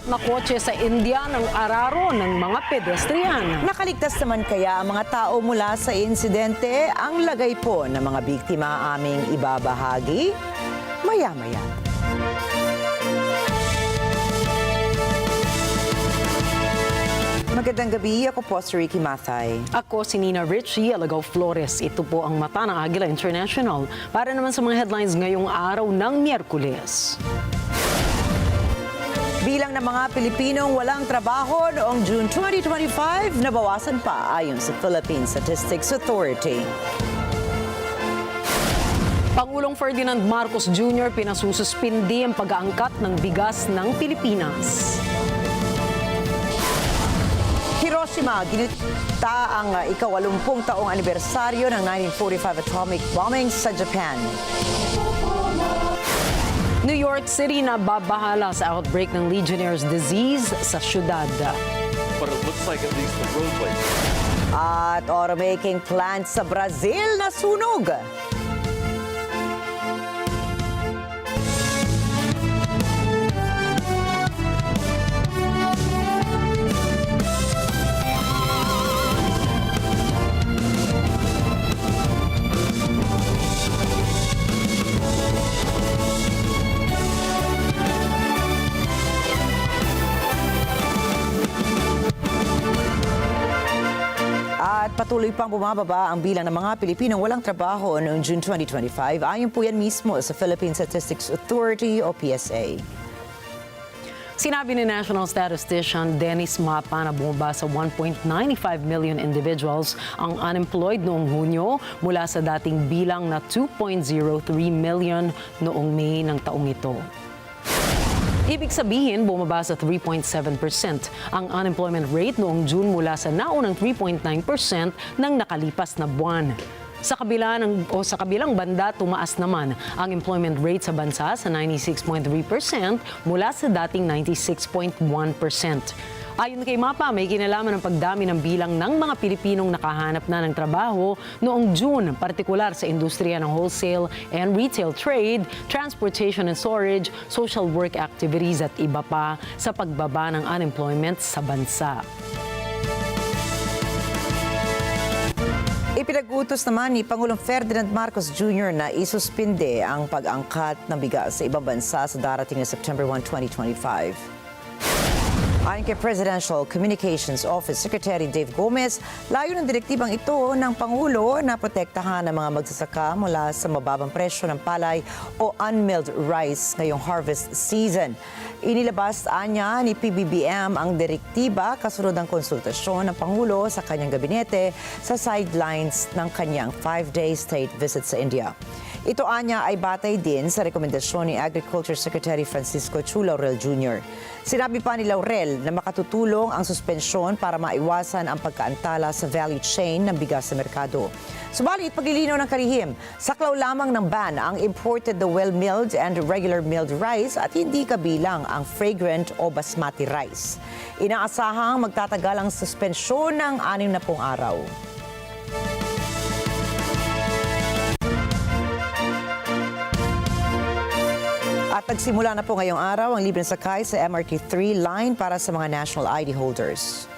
Sumalot na kotse sa India ng araro ng mga pedestrian. Nakaligtas naman kaya ang mga tao mula sa insidente? Ang lagay po ng mga biktima aming ibabahagi maya-maya. Magandang gabi, ako po si Ricky Mathay. Ako si Nina Richie Alagaw Flores. Ito po ang mata ng Agila International. Para naman sa mga headlines ngayong araw ng Miyerkules. Bilang ng mga Pilipinong walang trabaho noong June 2025, nabawasan pa ayon sa Philippine Statistics Authority. Pangulong Ferdinand Marcos Jr. pinasususpindi ang pag-aangkat ng bigas ng Pilipinas. Hiroshima, ginunita ang ika-80 taong anibersaryo ng 1945 atomic bombings sa Japan. New York City na babahala sa outbreak ng Legionnaire's disease sa syudad. But it looks like at least the roadway. At automaking plant sa Brazil na sunog. At patuloy pang bumababa ang bilang ng mga Pilipinong walang trabaho noong June 2025. Ayon po yan mismo sa Philippine Statistics Authority o PSA. Sinabi ni National Statistician Dennis Mapa na bumaba sa 1.95 million individuals ang unemployed noong Hunyo mula sa dating bilang na 2.03 million noong May ng taong ito. Ibig sabihin, bumaba sa 3.7% ang unemployment rate noong June mula sa naunang 3.9% ng nakalipas na buwan. Sa kabilang banda, tumaas naman ang employment rate sa bansa sa 96.3% mula sa dating 96.1%. Ayon kay Mapa, may kinalaman ng pagdami ng bilang ng mga Pilipinong nakahanap na ng trabaho noong June, partikular sa industriya ng wholesale and retail trade, transportation and storage, social work activities at iba pa sa pagbaba ng unemployment sa bansa. Ipinag-utos naman ni Pangulong Ferdinand Marcos Jr. na isuspinde ang pag-angkat ng bigas sa ibang bansa sa darating na September 1, 2025. Ayon kay Presidential Communications Office Secretary Dave Gomez, layo ng direktibang ito ng Pangulo na protektahan ang mga magsasaka mula sa mababang presyo ng palay o unmilled rice ngayong harvest season. Inilabas anya ni PBBM ang direktiba kasunod ng konsultasyon ng Pangulo sa kanyang gabinete sa sidelines ng kanyang 5-day state visit sa India. Ito anya ay batay din sa rekomendasyon ni Agriculture Secretary Francisco Chu Laurel Jr. Sinabi pa ni Laurel na makatutulong ang suspensyon para maiwasan ang pagkaantala sa value chain ng bigas sa merkado. Subalit, paglilinaw ng kalihim, saklaw lamang ng ban ang imported the well-milled and regular milled rice at hindi kabilang ang fragrant o basmati rice. Inaasahang magtatagal ang suspensyon ng 60 araw. At nagsimula na po ngayong araw ang libreng sakay sa MRT3 line para sa mga national ID holders.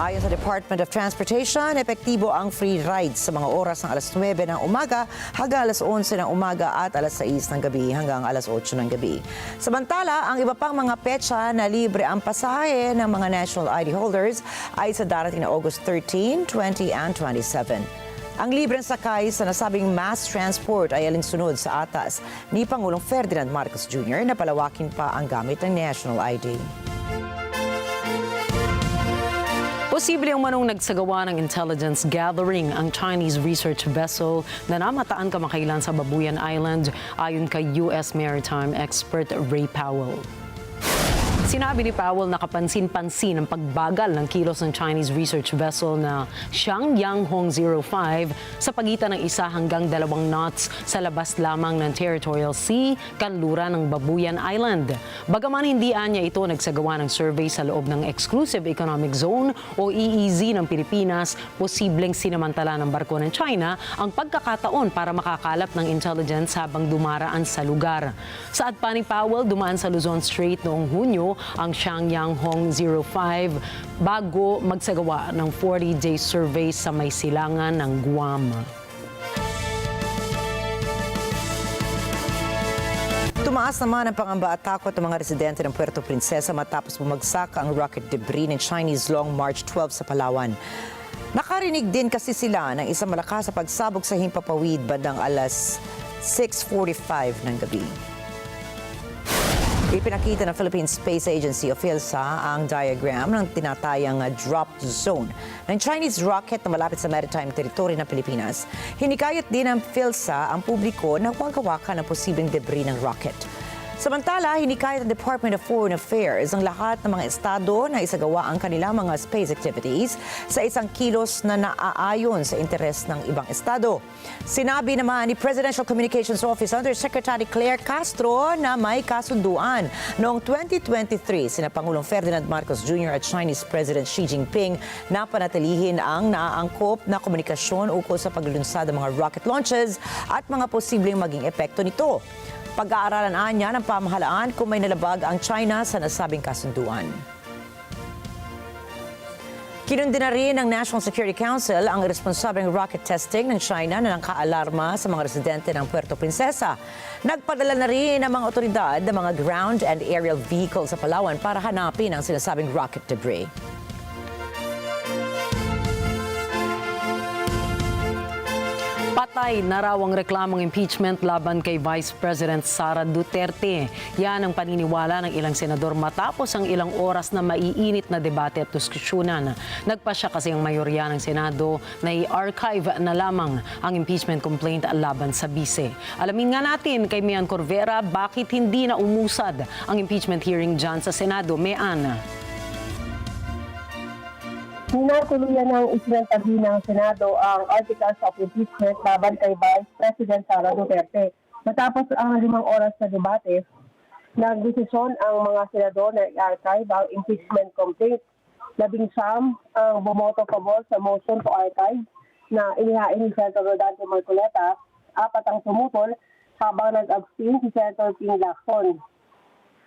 Ayon sa Department of Transportation, epektibo ang free rides sa mga oras ng alas 9 ng umaga hanggang alas 11 ng umaga at alas 6 ng gabi hanggang alas 8 ng gabi. Samantala, ang iba pang mga petsa na libre ang pasahe ng mga national ID holders ay sa darating na August 13, 20 and 27. Ang libreng sakay sa nasabing mass transport ay alinsunod sa atas ni Pangulong Ferdinand Marcos Jr. na palawakin pa ang gamit ng national ID. Posibleng manong nagsagawa ng intelligence gathering ang Chinese research vessel na namataan kamakailan sa Babuyan Island ayon kay U.S. Maritime expert Ray Powell. Sinabi ni Powell na kapansin-pansin ang pagbagal ng kilos ng Chinese research vessel na Xiangyang-Hong 05 sa pagitan ng 1 hanggang 2 knots sa labas lamang ng Territorial Sea, kanluran ng Babuyan Island. Bagaman hindi niya ito nagsagawa ng survey sa loob ng Exclusive Economic Zone o EEZ ng Pilipinas, posibleng sinamantala ng barko ng China ang pagkakataon para makakalap ng intelligence habang dumaraan sa lugar. Saad pa ni Powell, dumaan sa Luzon Strait noong Hunyo ang Xiangyang-Hong 05 bago magsagawa ng 40-day survey sa may silangan ng Guam. Tumaas naman ang pangamba at takot ng mga residente ng Puerto Princesa matapos bumagsak ang rocket debris ng Chinese Long March 12 sa Palawan. Nakarinig din kasi sila ng isang malakas sa pagsabog sa himpapawid bandang alas 6:45 ng gabi. Ipinakita ng Philippine Space Agency o PhilSA ang diagram ng tinatayang drop zone ng Chinese rocket na malapit sa maritime territory ng Pilipinas. Hinikayat din ng PhilSA ang publiko na huwag hawakan ng posibleng debris ng rocket. Samantala, hinikayat ng Department of Foreign Affairs ang lahat ng mga estado na isagawa ang kanilang mga space activities sa isang kilos na naaayon sa interes ng ibang estado. Sinabi naman ni Presidential Communications Office Undersecretary Claire Castro na may kasunduan. Noong 2023, sina Pangulong Ferdinand Marcos Jr. at Chinese President Xi Jinping na panatilihin ang naaangkop na komunikasyon ukol sa paglulunsad ng mga rocket launches at mga posibleng maging epekto nito. Pag-aaralan niya ng pamahalaan kung may nalabag ang China sa nasabing kasunduan. Kinondena rin ng National Security Council ang responsabling rocket testing ng China na nakaalarma sa mga residente ng Puerto Princesa. Nagpadala na rin ng mga otoridad ng mga ground and aerial vehicles sa Palawan para hanapin ang sinasabing rocket debris. Patay na raw ang reklamong impeachment laban kay Vice President Sara Duterte. Yan ang paniniwala ng ilang senador matapos ang ilang oras na maiinit na debate at diskusyonan. Nagpasya kasi ang mayorya ng Senado na i-archive na lamang ang impeachment complaint laban sa bise. Alamin nga natin kay Mian Corvera bakit hindi na umusad ang impeachment hearing dyan sa Senado. Mian. Tinatuluyan ng isinantabi ng Senado ang Articles of Impeachment laban kay Vice President Sara Duterte. Matapos ang 5 oras na debate, nagdesisyon ang mga senador na i-archive ang impeachment complaint. 11 ang bumoto pabor sa motion to archive na inihain ni Senator Rodante Marcoleta, 4 ang tumutol habang nag-abstain si Senator Pinakaba.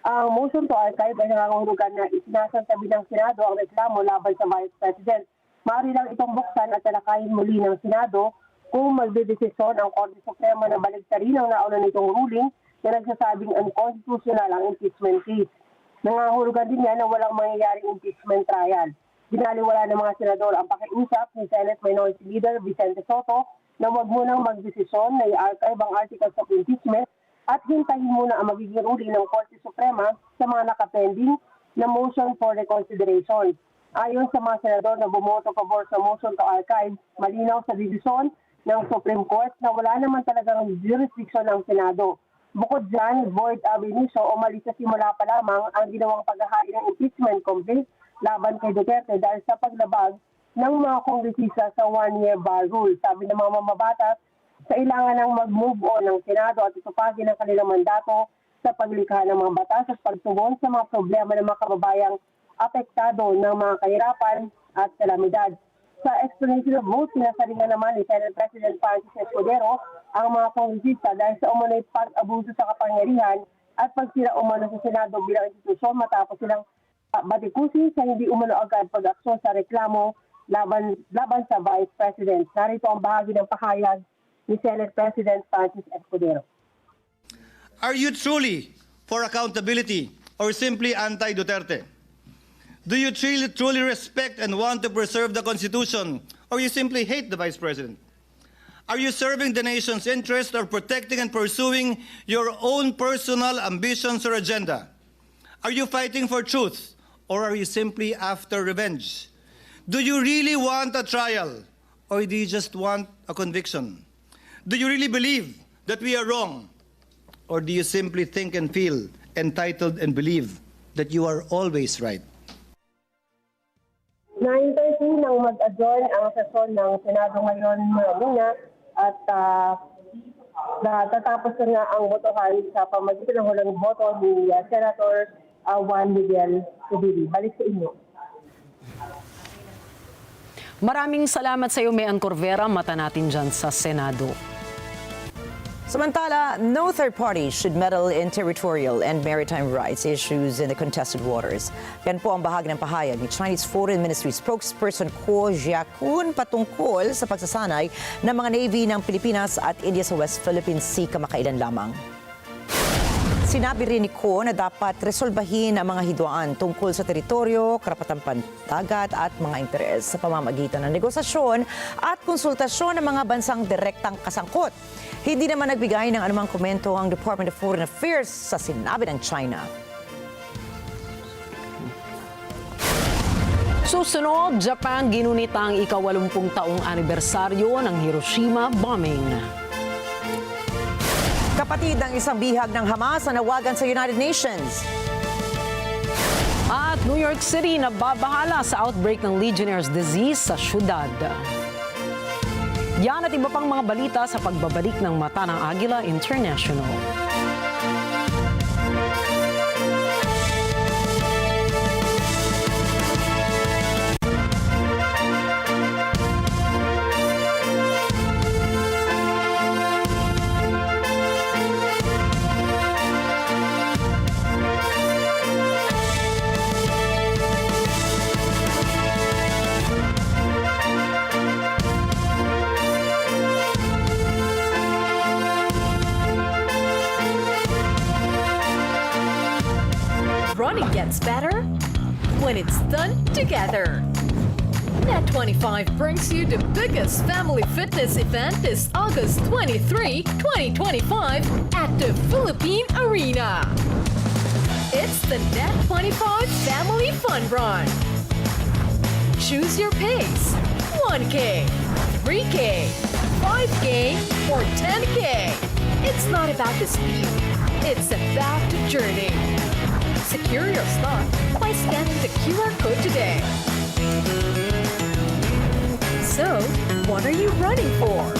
Ang motion to archive ay nangangahulugan na isinasantabi ng Senado ang reklamo laban sa Vice President. Maaari lang itong buksan at talakayin muli ng Senado kung magdedesisyon ang Korte Suprema na baligtarin ang nauna nitong ruling na nagsasabing unconstitutional ang impeachment case. Nangangahulugan din yan na walang mangyayaring impeachment trial. Binaliwala ng mga senador ang pakiusap ni Senate Minority Leader Vicente Soto na huwag munang magdesisyon na i-archive ang Articles of Impeachment at hintayin muna ang magiging ruling ng Korte Suprema sa mga nakapending na motion for reconsideration. Ayon sa mga senador na bumoto pabor sa motion to archive, malinaw sa desisyon ng Supreme Court na wala naman talagang jurisdiction ng Senado. Bukod dyan, void ab initio o mali sa simula pa lamang ang ginawang paghahain ng impeachment complaint laban kay Duterte dahil sa paglabag ng mga kongresista sa one-year bar rule. Sabi ng mga mamabatas, kailangan ng mag-move on ng Senado at itupagin ang kanilang mandato sa paglikha ng mga batas at pagtugon sa mga problema ng mga kababayang apektado ng mga kahirapan at kalamidad. Sa explanation of vote, sinasaringan naman ni Senate President Francis Escudero ang mga kongresista dahil sa umano'y pag-abuso sa kapangyarihan at pagsira umano sa Senado bilang institusyon matapos silang batikusin sa hindi umano agad pag-aksyon sa reklamo laban sa Vice President. Narito ang bahagi ng pahayag ni Senate President Francis Escudero. Are you truly for accountability or simply anti-Duterte? Do you truly respect and want to preserve the Constitution or you simply hate the Vice President? Are you serving the nation's interest or protecting and pursuing your own personal ambitions or agenda? Are you fighting for truth or are you simply after revenge? Do you really want a trial or do you just want a conviction? Do you really believe that we are wrong? Or do you simply think and feel entitled and believe that you are always right. Na-interview ng mag-adjourn ang sesyon ng Senado ngayon muna at tatapos na nga ang botohan sa pamagitan ng hulang boto ni Senator Juan Miguel Zubiri. Balik sa inyo. Maraming salamat sa iyo, Mayan Corvera. Mata natin dyan sa Senado. Samantala, no third party should meddle in territorial and maritime rights issues in the contested waters. Yan po ang bahagi ng pahayag ni Chinese Foreign Ministry spokesperson Ko Jiakun patungkol sa pagsasanay ng mga Navy ng Pilipinas at India sa West Philippine Sea kamakailan lamang. Sinabi rin ni Ko na dapat resolbahin ang mga hidwaan tungkol sa teritoryo, karapatang pandagat at mga interes sa pamamagitan ng negosasyon at konsultasyon ng mga bansang direktang kasangkot. Hindi naman nagbigay ng anumang komento ang Department of Foreign Affairs sa sinabi ng China. Susunod, Japan ginunita ang ika-80 taong anibersaryo ng Hiroshima bombing. Kapatid ng isang bihag ng Hamas na nawagan sa United Nations. At New York City nababahala sa outbreak ng Legionnaire's disease sa syudad. Yan at iba pang mga balita sa pagbabalik ng mata ng Agila International. Running gets better when it's done together. Net25 brings you the biggest family fitness event this August 23, 2025 at the Philippine Arena. It's the Net25 Family Fun Run. Choose your pace. 1K, 3K, 5K, or 10K. It's not about the speed. It's about the journey. Secure your slot by scanning the QR code today. So, what are you running for?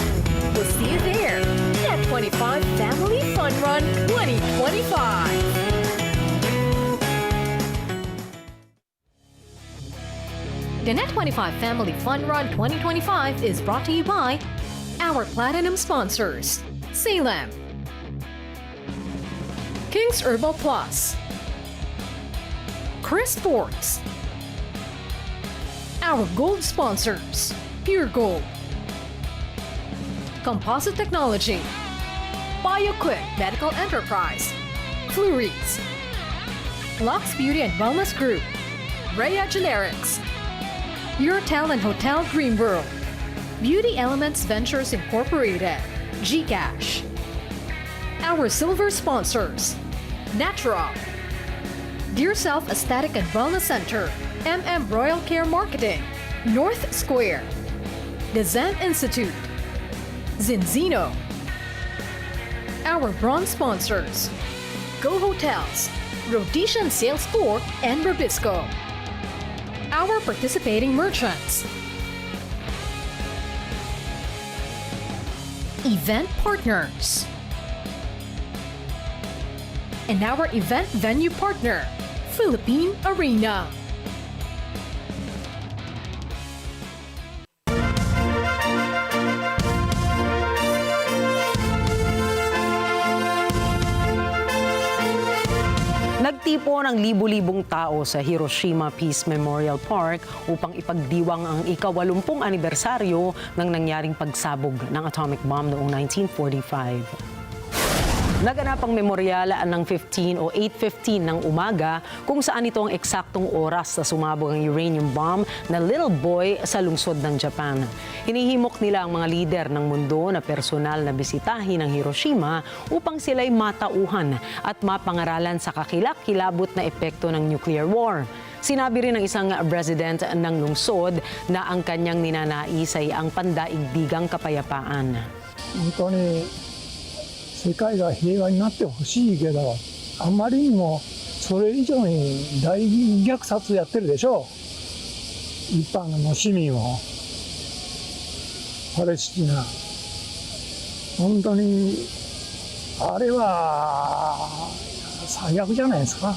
We'll see you there. Net25 Family Fun Run 2025. The Net25 Family Fun Run 2025 is brought to you by our platinum sponsors, Salem, King's Herbal Plus, Chris Sports, our gold sponsors, Pure Gold, Composite Technology, BioQuick Medical Enterprise, Fluories, Lux Beauty and Wellness Group, Rhea Generics, Eurotel and Hotel Dream World, Beauty Elements Ventures Incorporated, Gcash, our silver sponsors, Natural, Dear Self Aesthetic and Wellness Center, Royal Care Marketing, North Square, the Zen Institute, Zinzino. Our bronze sponsors, Go Hotels, Rhodesian Sales Store, and Robisco. Our participating merchants, event partners, and our event venue partner, Philippine Arena. Nagtipo ng libu-libong tao sa Hiroshima Peace Memorial Park upang ipagdiwang ang ika-80 anibersaryo ng nangyaring pagsabog ng atomic bomb noong 1945. Naganap ang memoryal ng 15 o 8:15 ng umaga kung saan ito ang eksaktong oras na sumabog ang uranium bomb na Little Boy sa lungsod ng Japan. Hinihimok nila ang mga lider ng mundo na personal na bisitahin ang Hiroshima upang sila'y matauhan at mapangaralan sa kakilak-kilabot na epekto ng nuclear war. Sinabi rin ng isang resident ng lungsod na ang kanyang ninanais ay ang pandaigdigang kapayapaan. 本当に世界が平和になってほしいけど、あまりにもそれ以上に大虐殺やってるでしょう。一般の市民を。パレスチナ。本当に、あれは最悪じゃないですか。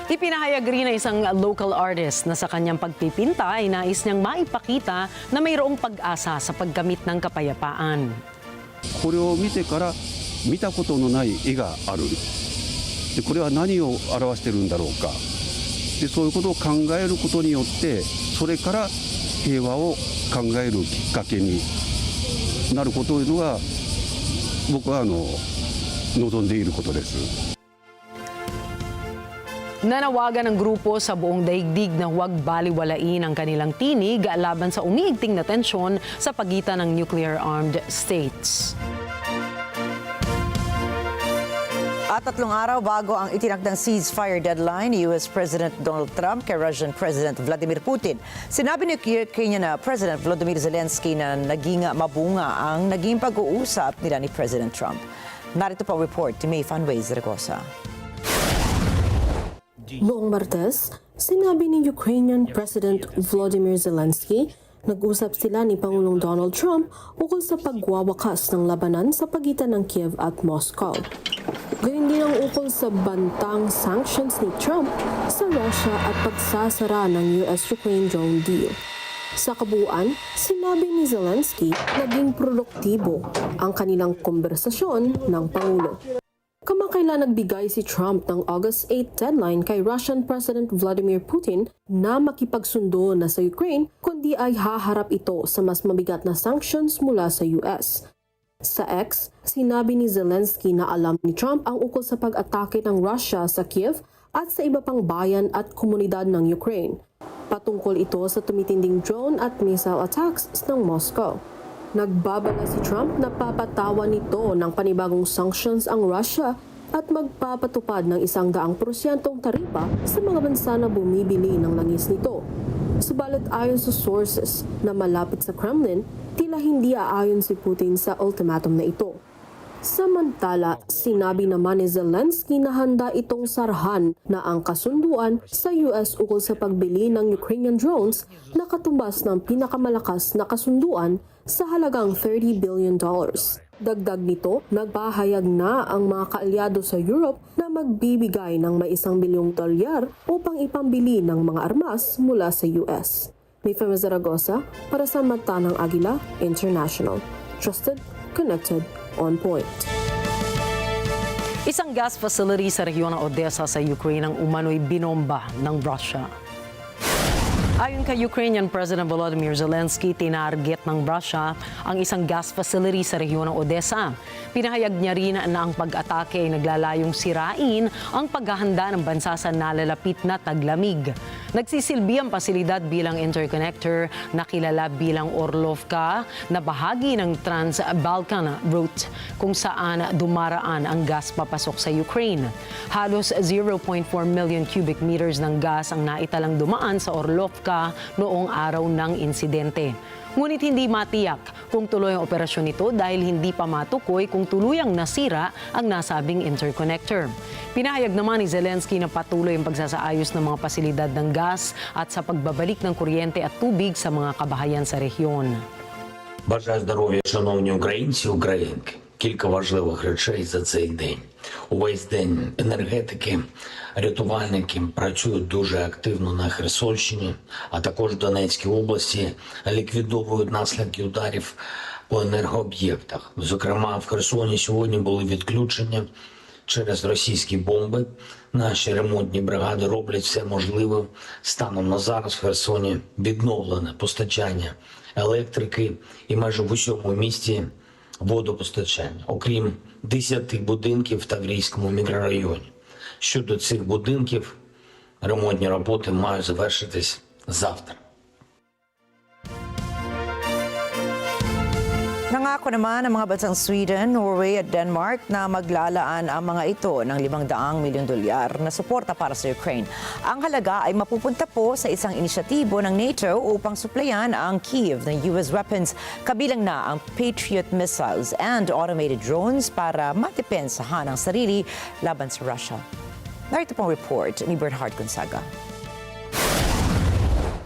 Ipinahayag rin na isang local artist na sa kanyang pagpipinta ay nais niyang maipakita na mayroong pag-asa sa pagkamit ng kapayapaan. これを見てから見たことのない絵がある。でこれは何を表しているんだろうか。でそういうことを考えることによってそれから平和を考えるきっかけになることというのが僕は望んでいることです。 Nanawagan ng grupo sa buong daigdig na huwag baliwalain ang kanilang tinig laban sa umiigting na tensyon sa pagitan ng nuclear-armed states. At 3 araw bago ang itinakdang ceasefire deadline ni US President Donald Trump kay Russian President Vladimir Putin, sinabi ni Kenya President Volodymyr Zelensky na naging mabunga ang naging pag-uusap nila ni President Trump. Narito pa ang report ni May Fanways Zaragoza. Noong Martes, sinabi ni Ukrainian President Volodymyr Zelensky, nag-usap sila ni Pangulong Donald Trump ukol sa pagwawakas ng labanan sa pagitan ng Kiev at Moscow. Gayun din ang ukol sa bantang sanctions ni Trump sa Russia at pagsasara ng US-Ukraine drone deal. Sa kabuuan, sinabi ni Zelensky naging produktibo ang kanilang konversasyon ng Pangulo. Kamakailan nagbigay si Trump ng August 8 deadline kay Russian President Vladimir Putin na makipagsundo na sa Ukraine kundi ay haharap ito sa mas mabigat na sanctions mula sa US. Sa X, sinabi ni Zelensky na alam ni Trump ang ukol sa pag-atake ng Russia sa Kiev at sa iba pang bayan at komunidad ng Ukraine. Patungkol ito sa tumitinding drone at missile attacks ng Moscow. Nagbabala si Trump na papatawan nito ng panibagong sanctions ang Russia at magpapatupad ng 100% taripa sa mga bansa na bumibili ng langis nito. Subalit ayon sa sources na malapit sa Kremlin, tila hindi aayon si Putin sa ultimatum na ito. Samantala, sinabi naman ni Zelensky na handa itong sarahan na ang kasunduan sa US ukol sa pagbili ng Ukrainian drones na katumbas ng pinakamalakas na kasunduan sa halagang $30 billion. Dagdag nito, nagpahayag na ang mga kaalyado sa Europe na magbibigay ng may $1 bilyong upang ipambili ng mga armas mula sa US. May Fema Zaragoza para sa Mata ng Agila International. Trusted, connected, on point. Isang gas facility sa rehiyon ng Odessa sa Ukraine ang umano'y binomba ng Russia. Ayon kay Ukrainian President Volodymyr Zelensky, tinarget ng Russia ang isang gas facility sa rehiyon ng Odessa. Pinahayag niya rin na ang pag-atake ay naglalayong sirain ang paghahanda ng bansa sa nalalapit na taglamig. Nagsisilbi ang pasilidad bilang interconnector na kilala bilang Orlovka na bahagi ng Trans-Balkan route kung saan dumaraan ang gas papasok sa Ukraine. Halos 0.4 million cubic meters ng gas ang naitalang dumaan sa Orlovka noong araw ng insidente. Ngunit hindi matiyak kung tuloy ang operasyon nito dahil hindi pa matukoy kung tuluyang nasira ang nasabing interconnector. Pinahayag naman ni Zelensky na patuloy ang pagsasaayos ng mga pasilidad ng gas at sa pagbabalik ng kuryente at tubig sa mga kabahayan sa rehiyon. Бажаю здоров'я, шановні українці, українки. Кілька важливих речей за цей день. Увесь день енергетики, рятувальники працюють дуже активно на Херсонщині, а також в Донецькій області ліквідовують наслідки ударів по енергооб'єктах. Зокрема, в Херсоні сьогодні були відключення через російські бомби. Наші ремонтні бригади роблять все можливе. Станом на зараз в Херсоні відновлене постачання електрики і майже в усьому місті водопостачання, окрім 10 будинків в Таврійському мікрорайоні. Щодо цих будинків, ремонтні роботи мають завершитись завтра. Nangako Nangako naman ang mga bansang Sweden, Norway at Denmark na maglalaan ang mga ito ng $500 milyon na suporta para sa Ukraine. Ang halaga ay mapupunta po sa isang inisyatibo ng NATO upang suplayan ang Kyiv ng US weapons, kabilang na ang Patriot missiles and automated drones para madepensahan ang sarili laban sa Russia. Narito pong report ni Bernhard Gonzaga.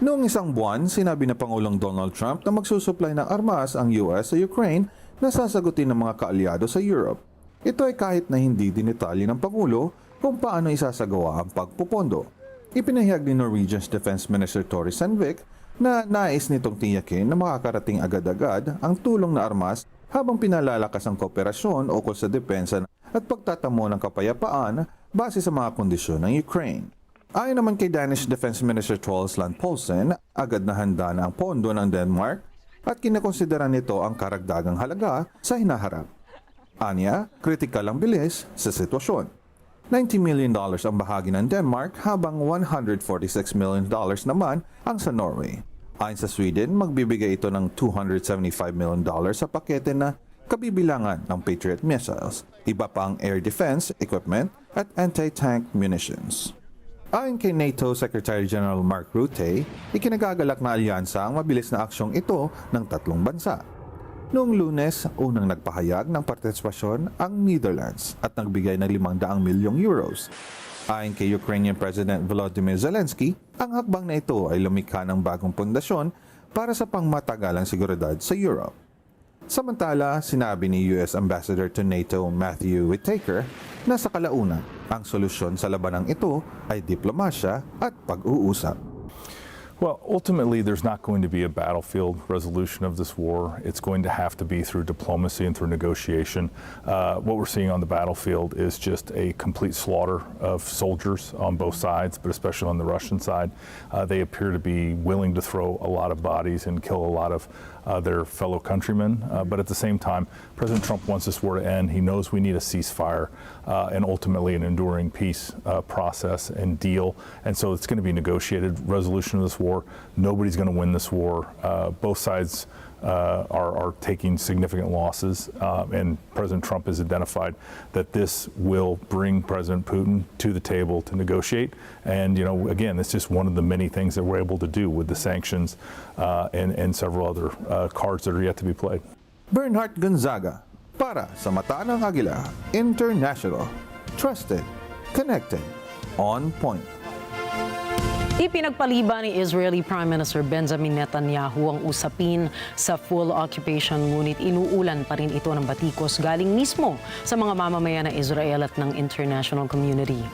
Noong isang buwan, sinabi na Pangulong Donald Trump na magsusupply ng armas ang US sa Ukraine na sasagutin ng mga kaalyado sa Europe. Ito ay kahit na hindi dinetalye ng Pangulo kung paano isasagawa ang pagpupondo. Ipinahayag ni Norwegian's Defense Minister Tore Sandvik na nais nitong tiyakin na makakarating agad-agad ang tulong na armas habang pinalalakas ang kooperasyon ukol sa depensa at pagtatamo ng kapayapaan base sa mga kondisyon ng Ukraine. Ayon naman kay Danish Defense Minister Troels Lund Poulsen, agad na handa na ang pondo ng Denmark at kinakonsidera nito ang karagdagang halaga sa hinaharap. Anya, kritikal ang bilis sa sitwasyon. $90 million ang bahagi ng Denmark habang $146 million naman ang sa Norway. Ayon sa Sweden, magbibigay ito ng $275 million sa pakete na kabibilangan ng Patriot missiles, iba pa ang air defense equipment at anti-tank munitions. Ayon kay NATO Secretary General Mark Rutte, ikinagagalak na alyansa ang mabilis na aksyong ito ng tatlong bansa. Noong Lunes, unang nagpahayag ng partisipasyon ang Netherlands at nagbigay ng €500 milyong. Ayon kay Ukrainian President Volodymyr Zelensky, ang hakbang na ito ay lumikha ng bagong pundasyon para sa pangmatagalang seguridad sa Europe. Samantala, sinabi ni US Ambassador to NATO Matthew Whitaker na sa kalaunan, ang solusyon sa labanang ito ay diplomasya at pag-uusap. Well, ultimately, there's not going to be a battlefield resolution of this war. It's going to have to be through diplomacy and through negotiation. What we're seeing on the battlefield is just a complete slaughter of soldiers on both sides, but especially on the Russian side. They appear to be willing to throw a lot of bodies and kill a lot of their fellow countrymen. But at the same time, President Trump wants this war to end. He knows we need a ceasefire and ultimately an enduring peace process and deal. And so it's going to be a negotiated resolution of this war. Nobody's going to win this war. Both sides are taking significant losses, and President Trump has identified that this will bring President Putin to the table to negotiate. And, you know, again, it's just one of the many things that we're able to do with the sanctions and several other cards that are yet to be played. Bernhard Gonzaga, para sa Mata ng Agila International. Trusted, connected, on point. Ipinagpaliban ni Israeli Prime Minister Benjamin Netanyahu ang usapin sa full occupation, ngunit inuulan pa rin ito ng batikos galing mismo sa mga mamamayan ng Israel at ng international community.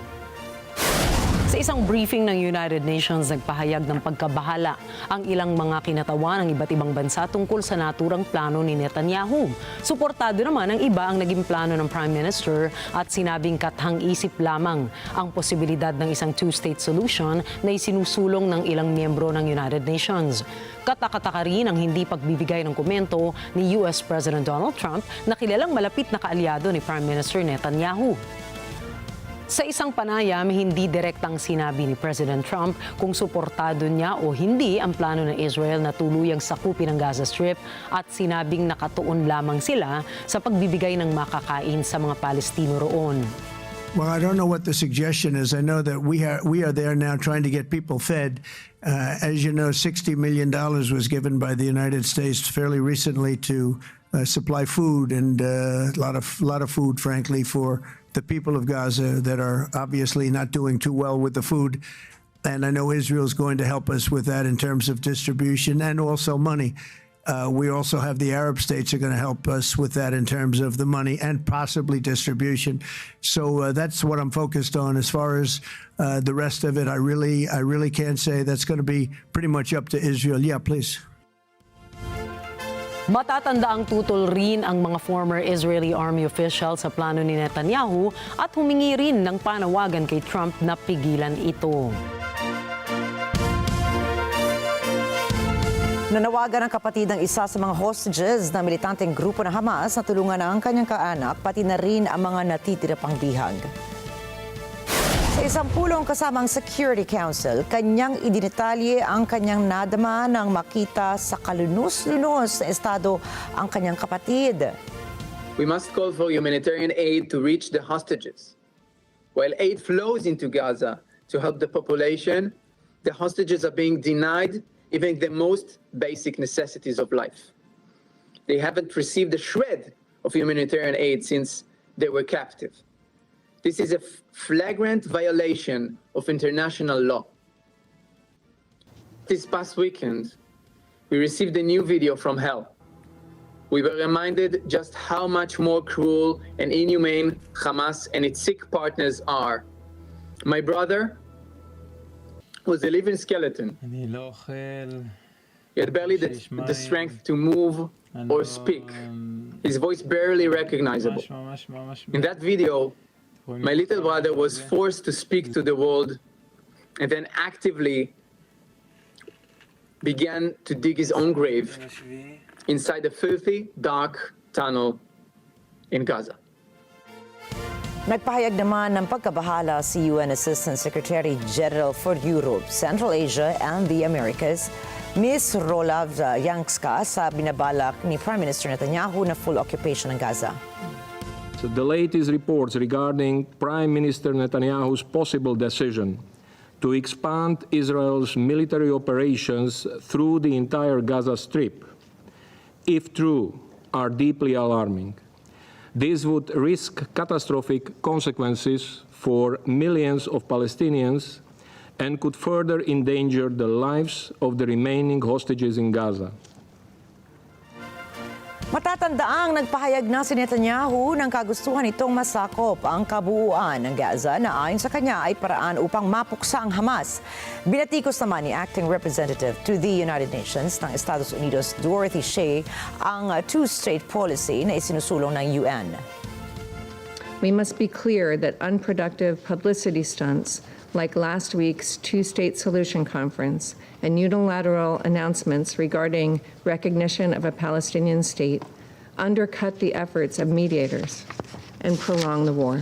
Sa isang briefing ng United Nations, nagpahayag ng pagkabahala ang ilang mga kinatawan ng iba't ibang bansa tungkol sa naturang plano ni Netanyahu. Suportado naman ang iba ang naging plano ng Prime Minister at sinabing kathang-isip lamang ang posibilidad ng isang two-state solution na isinusulong ng ilang miyembro ng United Nations. Katakataka rin ang hindi pagbibigay ng komento ni US President Donald Trump na kilalang malapit na kaalyado ni Prime Minister Netanyahu. Sa isang panayam, hindi direktang sinabi ni President Trump kung suportado niya o hindi ang plano ng Israel na tuluyang sakupin ang Gaza Strip at sinabing nakatuon lamang sila sa pagbibigay ng makakain sa mga Palestino roon. Well, I don't know what the suggestion is. I know that we are there now trying to get people fed. As you know, $60 million was given by the United States fairly recently to supply food and a lot of food, frankly, for the people of Gaza that are obviously not doing too well with the food. And I know Israel's going to help us with that in terms of distribution and also money. We also have the Arab states are going to help us with that in terms of the money and possibly distribution. So that's what I'm focused on. As far as the rest of it, I really can't say. That's going to be pretty much up to Israel. Yeah, please. Matatandaang tutol rin ang mga former Israeli army officials sa plano ni Netanyahu at humingi rin ng panawagan kay Trump na pigilan ito. Nanawagan ang kapatid ng isa sa mga hostages na militanteng grupo ng Hamas na tulungan ang kanyang kaanak, pati na rin ang mga natitira pang bihag. Sa isang pulong kasamang Security Council, kanyang idinetalye ang kanyang nadama nang makita sa kalunos-lunos na estado ang kanyang kapatid. We must call for humanitarian aid to reach the hostages. While aid flows into Gaza to help the population, the hostages are being denied even the most basic necessities of life. They haven't received a shred of humanitarian aid since they were captive. This is a flagrant violation of international law. This past weekend, we received a new video from hell. We were reminded just how much more cruel and inhumane Hamas and its sick partners are. My brother was a living skeleton. He had barely the strength to move or speak. His voice barely recognizable. In that video, my little brother was forced to speak to the world and then actively began to dig his own grave inside a filthy, dark tunnel in Gaza. Nagpahayag naman ng pagkabahala si UN Assistant Secretary General for Europe, Central Asia and the Americas, Ms. Rolavyanska, sa binabalak ni Prime Minister Netanyahu na full occupation ng Gaza. So the latest reports regarding Prime Minister Netanyahu's possible decision to expand Israel's military operations through the entire Gaza Strip, if true, are deeply alarming. This would risk catastrophic consequences for millions of Palestinians and could further endanger the lives of the remaining hostages in Gaza. Matatandaang nagpahayag na si Netanyahu ng kagustuhan nitong masakop ang kabuuan ng Gaza na ayon sa kanya ay paraan upang mapuksa ang Hamas. Binatikos naman ni Acting Representative to the United Nations ng Estados Unidos, Dorothy Shea, ang two-state policy na isinusulong ng UN. We must be clear that unproductive publicity stunts like last week's two-state solution conference and unilateral announcements regarding recognition of a Palestinian state undercut the efforts of mediators and prolong the war.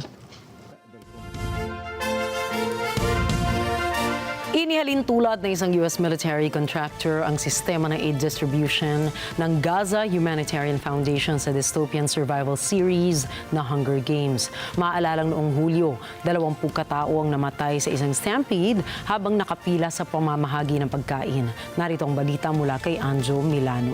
Inihalin tulad ng isang U.S. military contractor ang sistema ng aid distribution ng Gaza Humanitarian Foundation sa dystopian survival series na Hunger Games. Maalalang noong Hulyo, 20 katao ang namatay sa isang stampede habang nakapila sa pamamahagi ng pagkain. Narito ang balita mula kay Anjo Milano.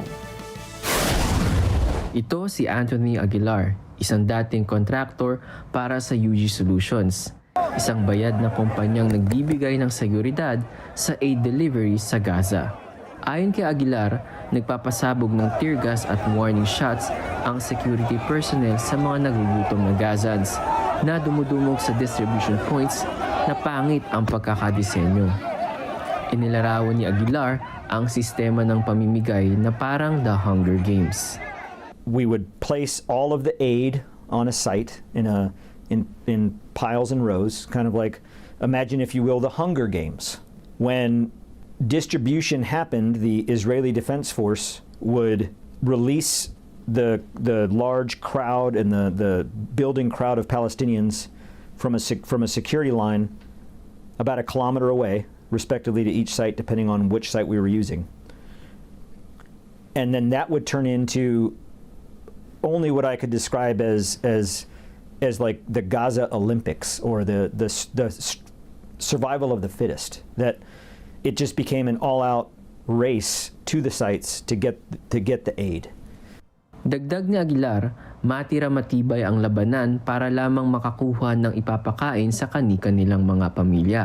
Ito si Anthony Aguilar, isang dating contractor para sa UG Solutions. Isang bayad na kumpanyang nagbibigay ng seguridad sa aid delivery sa Gaza. Ayon kay Aguilar, nagpapasabog ng tear gas at warning shots ang security personnel sa mga nagugutom na Gazans na dumudumog sa distribution points na pangit ang pagkakadisenyo. Inilarawan ni Aguilar ang sistema ng pamimigay na parang the Hunger Games. We would place all of the aid on a site in piles and rows, kind of like, imagine if you will, the Hunger Games. When distribution happened, the Israeli Defense Force would release the large crowd and the building crowd of Palestinians from a security line about a kilometer away, respectively to each site, depending on which site we were using. And then that would turn into only what I could describe as like the Gaza Olympics or the survival of the fittest, that it just became an all-out race to the sites to get the aid. Dagdag ni Aguilar, matira-matibay ang labanan para lamang makakuha ng ipapakain sa kani-kanilang mga pamilya.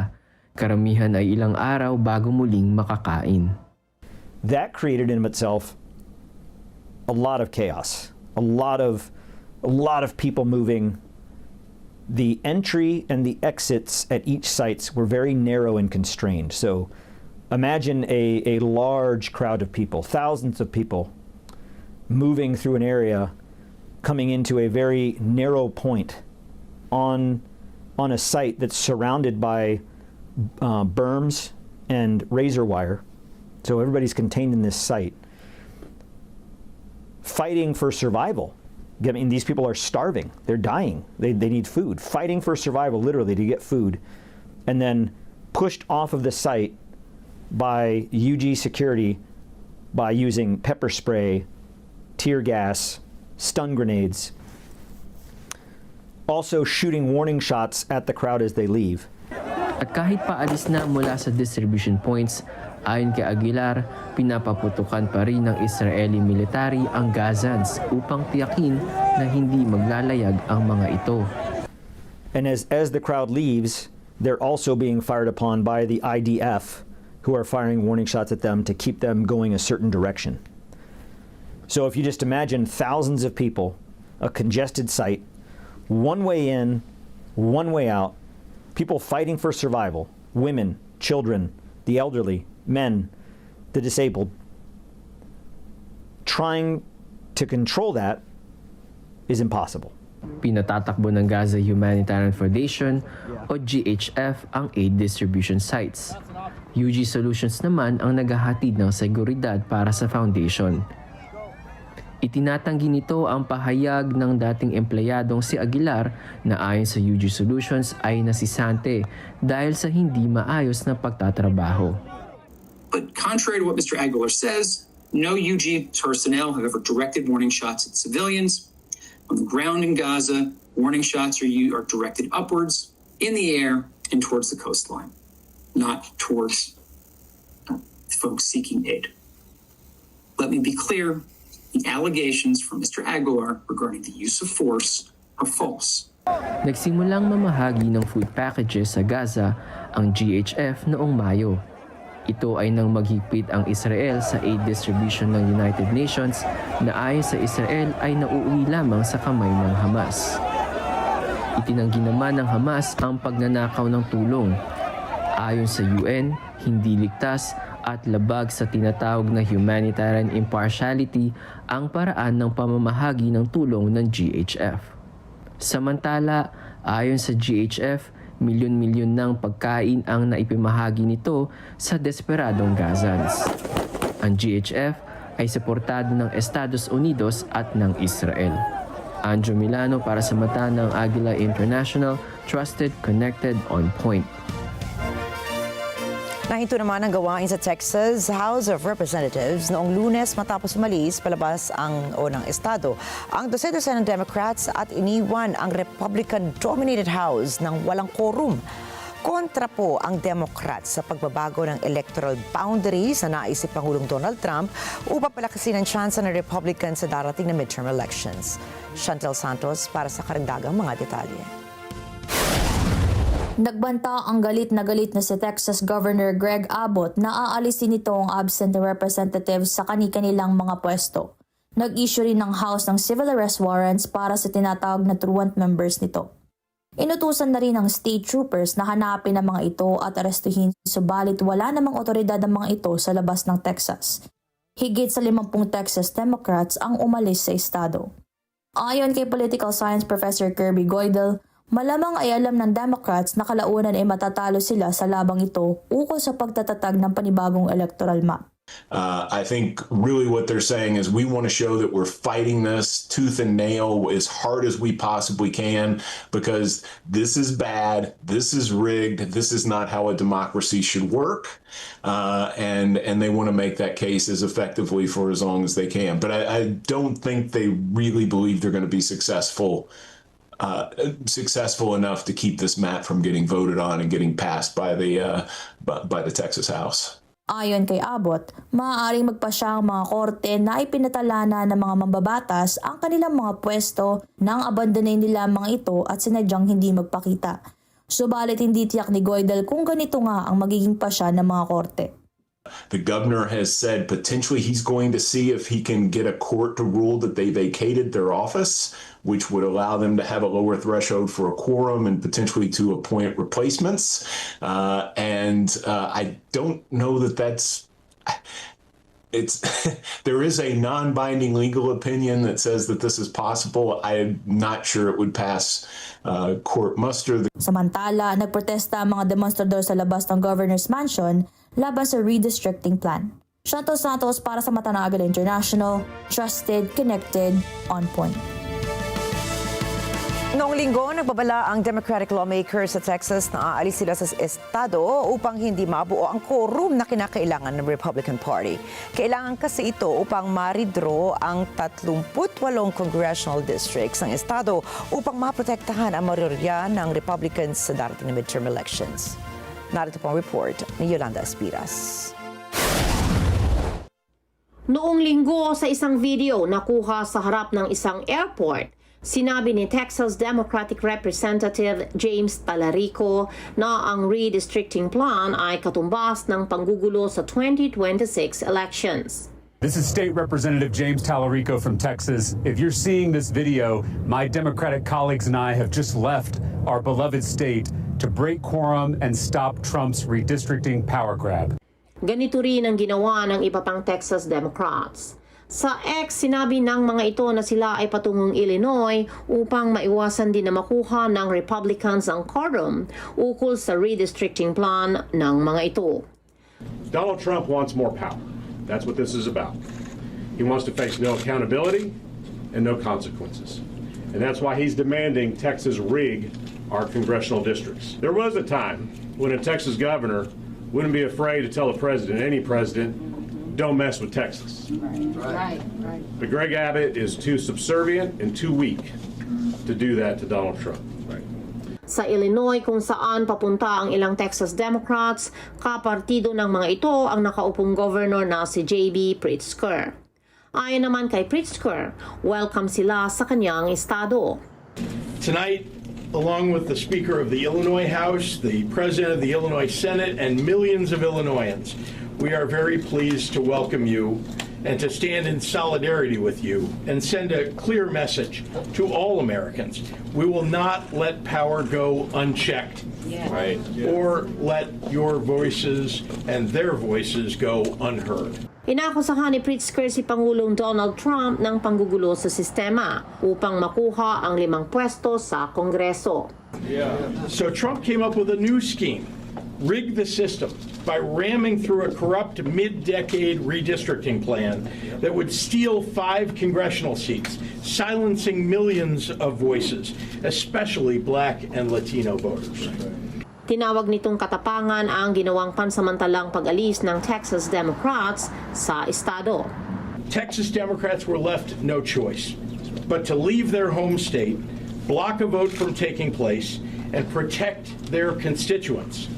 Karamihan ay ilang araw bago muling makakain. That created in itself a lot of chaos, a lot of people moving. The entry and the exits at each sites were very narrow and constrained. So imagine a large crowd of people, thousands of people moving through an area, coming into a very narrow point on a site that's surrounded by berms and razor wire. So everybody's contained in this site, fighting for survival. I mean, these people are starving. They're dying. They need food. Fighting for survival, literally, to get food and then pushed off of the site by UG security by using pepper spray, tear gas, stun grenades, also shooting warning shots at the crowd as they leave. At kahit paalis na mula sa distribution points, ayon kay Aguilar, pinapaputukan pa rin ng Israeli military ang Gazans upang tiyakin na hindi maglalayag ang mga ito. And as the crowd leaves, they're also being fired upon by the IDF, who are firing warning shots at them to keep them going a certain direction. So if you just imagine thousands of people, a congested site, one way in, one way out, people fighting for survival, women, children, the elderly, men, the disabled. Trying to control that is impossible. Pinatatakbo ng Gaza Humanitarian Foundation o GHF ang aid distribution sites. UG Solutions naman ang naghahatid ng seguridad para sa foundation. Itinatanggi nito ang pahayag ng dating empleyadong si Aguilar na ayon sa UG Solutions ay nasisante dahil sa hindi maayos na pagtatrabaho. But contrary to what Mr. Aguilar says, no UG personnel have ever directed warning shots at civilians. On the ground in Gaza, warning shots are directed upwards, in the air, and towards the coastline, not towards folks seeking aid. Let me be clear. The allegations from Mr. Aguilar regarding the use of force are false. Nagsimulang mamahagi ng food packages sa Gaza ang GHF noong Mayo. Ito ay nang maghigpit ang Israel sa aid distribution ng United Nations na ayon sa Israel ay nauuwi lamang sa kamay ng Hamas. Itinanggi naman ng Hamas ang pagnanakaw ng tulong. Ayon sa UN, hindi ligtas at labag sa tinatawag na humanitarian impartiality ang paraan ng pamamahagi ng tulong ng GHF. Samantala, ayon sa GHF, milyon-milyon ng pagkain ang naipamahagi nito sa desperadong Gazans. Ang GHF ay suportado ng Estados Unidos at ng Israel. Andrew Milano para sa mata ng Agila International, trusted, connected, on point. Nahinto naman ang gawain sa Texas House of Representatives noong Lunes matapos umalis palabas ng estado ang 12 ng Democrats at iniwan ang Republican-dominated House ng walang quorum. Kontra po ang Democrats sa pagbabago ng electoral boundaries na naisip Pangulong Donald Trump upang palakasin ang tsansa ng Republican sa darating na midterm elections. Chantel Santos para sa karagdagang mga detalye. Nagbanta ang galit na si Texas Governor Greg Abbott na aalisin nito ang absent na representatives sa kani-kanilang mga pwesto. Nag-issue rin ng House ng civil arrest warrants para sa tinatawag na truant members nito. Inutusan na rin ng state troopers na hanapin ang mga ito at arestuhin, subalit wala namang otoridad ang mga ito sa labas ng Texas. Higit sa 50 Texas Democrats ang umalis sa estado. Ayon kay political science professor Kirby Goidel, malamang ay alam ng Democrats na kalaunan ay matatalo sila sa labang ito ukol sa pagtatatag ng panibagong electoral map. I think really what they're saying is we want to show that we're fighting this tooth and nail as hard as we possibly can because this is bad, this is rigged, this is not how a democracy should work, and they want to make that case as effectively for as long as they can. But I don't think they really believe they're going to be successful enough to keep this map from getting voted on and getting passed by the Texas House. Ayon kay Abbott, maaaring magpasya ang mga korte na ipinatalana ng mga mambabatas ang kanilang mga pwesto nang abandonin nila mga ito at sinadyang hindi magpakita. Subalit hindi tiyak ni Goidel kung ganito nga ang magiging pasya ng mga korte. The governor has said potentially he's going to see if he can get a court to rule that they vacated their office, which would allow them to have a lower threshold for a quorum and potentially to appoint replacements. I don't know that there is a non-binding legal opinion that says that this is possible. I'm not sure it would pass court muster. Samantala, nagprotesta ang mga demonstrador sa labas ng Governor's Mansion laban sa redistricting plan. Chantel Santos para sa mata ng Agila International, trusted, connected, on point. Noong linggo, nagbabala ang Democratic lawmakers sa Texas na aalis sila sa estado upang hindi mabuo ang quorum na kinakailangan ng Republican Party. Kailangan kasi ito upang ma-redraw ang 38 congressional districts ng estado upang maprotektahan ang mayorya ng Republicans sa darating na midterm elections. Narito pang report ni Yolanda Espiras. Noong linggo sa isang video nakuha sa harap ng isang airport, sinabi ni Texas Democratic Representative James Talarico na ang redistricting plan ay katumbas ng panggugulo sa 2026 elections. This is State Representative James Talarico from Texas. If you're seeing this video, my Democratic colleagues and I have just left our beloved state to break quorum and stop Trump's redistricting power grab. Ganito rin ang ginawa ng iba pang Texas Democrats. Sa X, sinabi ng mga ito na sila ay patungong Illinois upang maiwasan din na makuha ng Republicans ang quorum ukol sa redistricting plan ng mga ito. Donald Trump wants more power. That's what this is about. He wants to face no accountability and no consequences. And that's why he's demanding Texas rig our congressional districts. There was a time when a Texas governor wouldn't be afraid to tell a president, any president, don't mess with Texas. Right. But Greg Abbott is too subservient and too weak to do that to Donald Trump. Sa Illinois kung saan papunta ang ilang Texas Democrats, kapartido ng mga ito ang nakaupong governor na si J.B. Pritzker. Ayon naman kay Pritzker, welcome sila sa kanyang estado. Tonight, along with the Speaker of the Illinois House, the President of the Illinois Senate, and millions of Illinoisans, we are very pleased to welcome you and to stand in solidarity with you and send a clear message to all Americans. We will not let power go unchecked, or let your voices and their voices go unheard. Inakusahan ni Pritzker si Pangulong Donald Trump ng panggugulo sa sistema upang makuha ang 5 pwesto sa Kongreso. So Trump came up with a new scheme, rig the system by ramming through a corrupt mid-decade redistricting plan that would steal 5 congressional seats, silencing millions of voices, especially Black and Latino voters. Tinawag nitong katapangan ang ginawang pansamantalang pag-alis ng Texas Democrats sa estado. Texas Democrats were left no choice but to leave their home state, block a vote from taking place, and protect their constituents.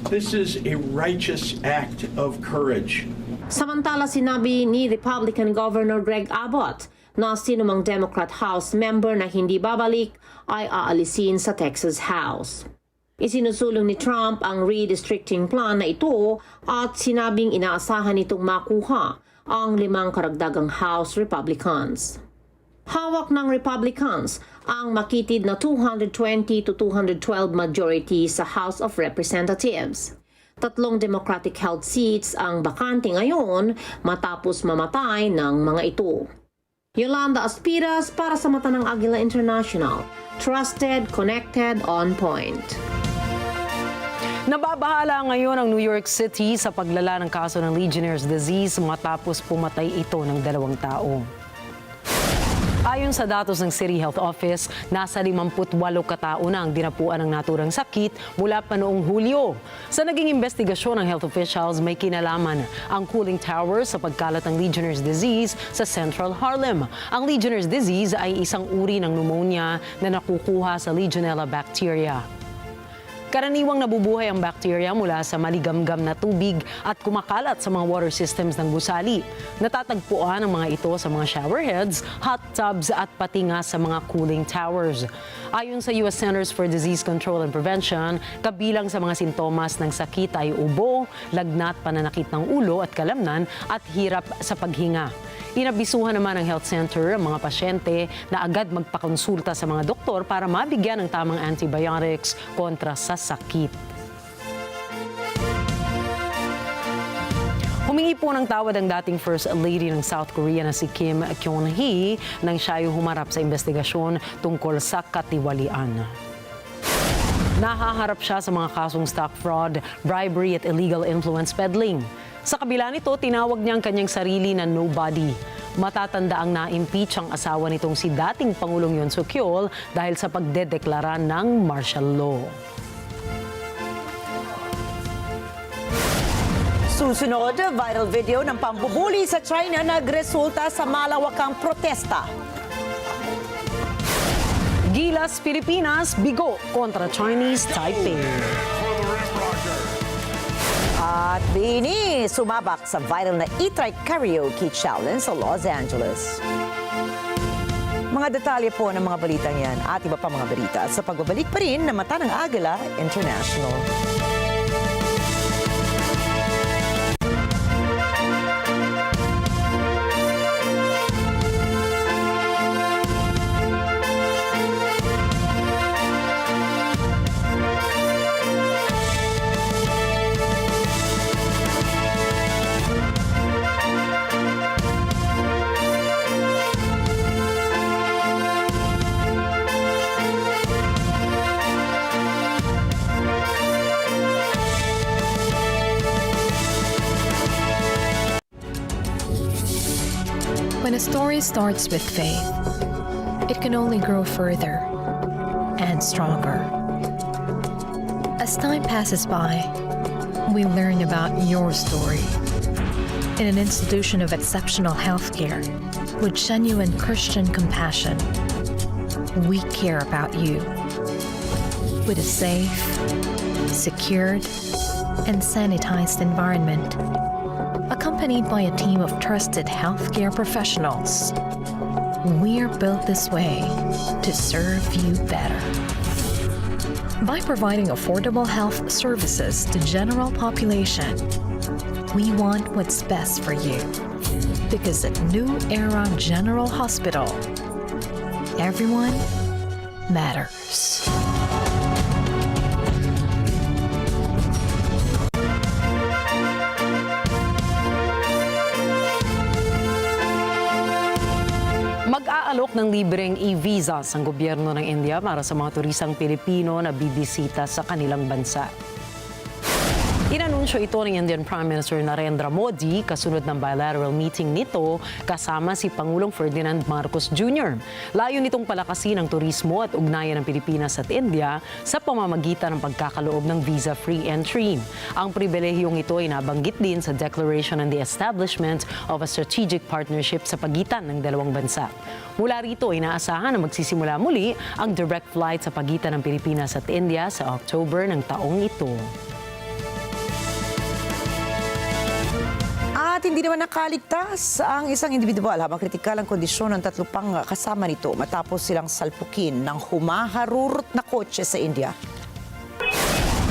This is a righteous act of courage. Samantala sinabi ni Republican Governor Greg Abbott na sinumang Democrat House member na hindi babalik ay aalisin sa Texas House. Isinusulong ni Trump ang redistricting plan na ito at sinabing inaasahan nitong makuha ang 5 karagdagang House Republicans. Hawak ng Republicans ang makitid na 220 to 212 majority sa House of Representatives. 3 Democratic-held seats ang bakante ngayon matapos mamatay ng mga ito. Yolanda Espiras para sa mata ng Agila International. Trusted, connected, on point. Nababahala ngayon ang New York City sa paglala ng kaso ng Legionnaire's disease matapos pumatay ito ng 2 tao. Ayon sa datos ng City Health Office, nasa 58 katao na ang dinapuan ng naturang sakit mula pa noong Hulyo. Sa naging investigasyon ng health officials, may kinalaman ang cooling tower sa pagkalat ng Legionnaire's disease sa Central Harlem. Ang Legionnaire's disease ay isang uri ng pneumonia na nakukuha sa Legionella bacteria. Karaniwang nabubuhay ang bacteria mula sa maligamgam na tubig at kumakalat sa mga water systems ng gusali. Natatagpuan ang mga ito sa mga showerheads, hot tubs at pati nga sa mga cooling towers. Ayon sa US Centers for Disease Control and Prevention, kabilang sa mga sintomas ng sakit ay ubo, lagnat, pananakit ng ulo at kalamnan at hirap sa paghinga. Inabisuhan naman ng health center ang mga pasyente na agad magpakonsulta sa mga doktor para mabigyan ng tamang antibiotics kontra sa sakit. Humingi po ng tawad ang dating First Lady ng South Korea na si Kim Kyung-hee nang siya ay humarap sa investigasyon tungkol sa katiwalian. Nahaharap siya sa mga kasong stock fraud, bribery at illegal influence peddling. Sa kabila nito, tinawag niya ang kanyang sarili na nobody. Matatanda ang na-impeach ang asawa nitong si dating Pangulong Yoon Suk-yeol dahil sa pagdedeklara ng martial law. Susunod, viral video ng pambubuli sa China nagresulta sa malawakang protesta. Gilas Pilipinas, bigo kontra Chinese Taipei. At Bini, sumabak sa viral na e-trike karaoke challenge sa Los Angeles. Mga detalye po ng mga balitang yan at iba pa mga balita sa pagbabalik pa rin na Mata ng Agila International. When a story starts with faith, it can only grow further and stronger. As time passes by, we learn about your story. In an institution of exceptional healthcare, with genuine Christian compassion, we care about you. With a safe, secured, and sanitized environment, accompanied by a team of trusted healthcare professionals, we're built this way to serve you better. By providing affordable health services to general population, we want what's best for you. Because at New Era General Hospital, everyone matters. Mag-aalok ng libreng E-Visas ang gobyerno ng India para sa mga turistang Pilipino na bibisita sa kanilang bansa. Inanunsyo ito ng Indian Prime Minister Narendra Modi kasunod ng bilateral meeting nito kasama si Pangulong Ferdinand Marcos Jr. Layo nitong palakasin ang turismo at ugnayan ng Pilipinas at India sa pamamagitan ng pagkakaloob ng visa-free entry. Ang pribilehiyong ito ay nabanggit din sa Declaration on the Establishment of a Strategic Partnership sa pagitan ng dalawang bansa. Mula rito, inaasahan na magsisimula muli ang direct flight sa pagitan ng Pilipinas at India sa October ng taong ito. At hindi naman nakaligtas ang isang individual habang kritikal ang kondisyon ng tatlo pang kasama nito matapos silang salpukin ng humaharurot na kotse sa India.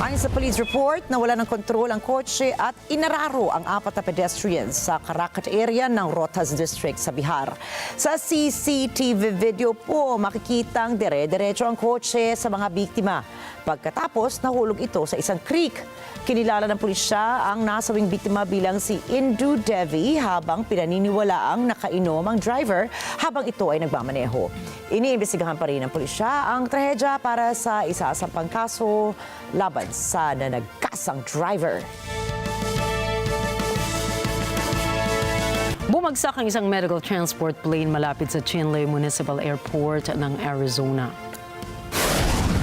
Ayon sa police report, nawala ng kontrol ang kotse at inararo ang 4 na pedestrians sa Caracat area ng Rohtas District sa Bihar. Sa CCTV video po, makikitang dire-diretso ang kotse sa mga biktima. Pagkatapos, nahulog ito sa isang creek. Kinilala ng pulisya ang nasawing biktima bilang si Indu Devi habang pinaniniwalaang nakainom ang driver habang ito ay nagmamaneho. Iniimbestigahan pa rin ng pulisya ang trahedya para sa isasampang kaso laban sa nanagkasang driver. Bumagsak ang isang medical transport plane malapit sa Chinle Municipal Airport ng Arizona.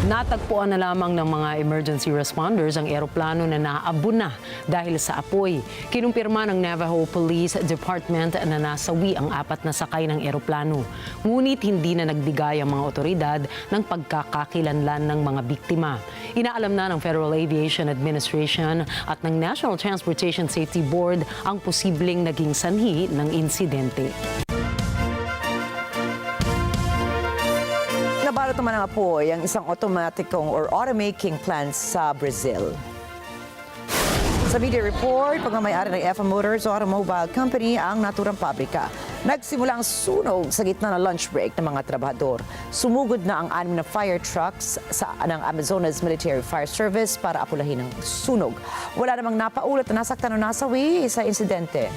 Natagpuan na lamang ng mga emergency responders ang eroplano na naabo na dahil sa apoy. Kinumpirma ng Navajo Police Department na nasawi ang 4 na sakay ng eroplano. Ngunit hindi na nagbigay ang mga otoridad ng pagkakakilanlan ng mga biktima. Inaalam na ng Federal Aviation Administration at ng National Transportation Safety Board ang posibleng naging sanhi ng insidente. Nabalot naman ang apoy ang isang automaking plant sa Brazil. Sa media report, pagmamayari ng FM Motors Automobile Company ang naturang pabrika. Nagsimula ang sunog sa gitna ng lunch break ng mga trabahador. Sumugod na ang 6 na fire trucks ng Amazonas Military Fire Service para apulahin ang sunog. Wala namang napaulat na nasaktan o nasawi sa insidente.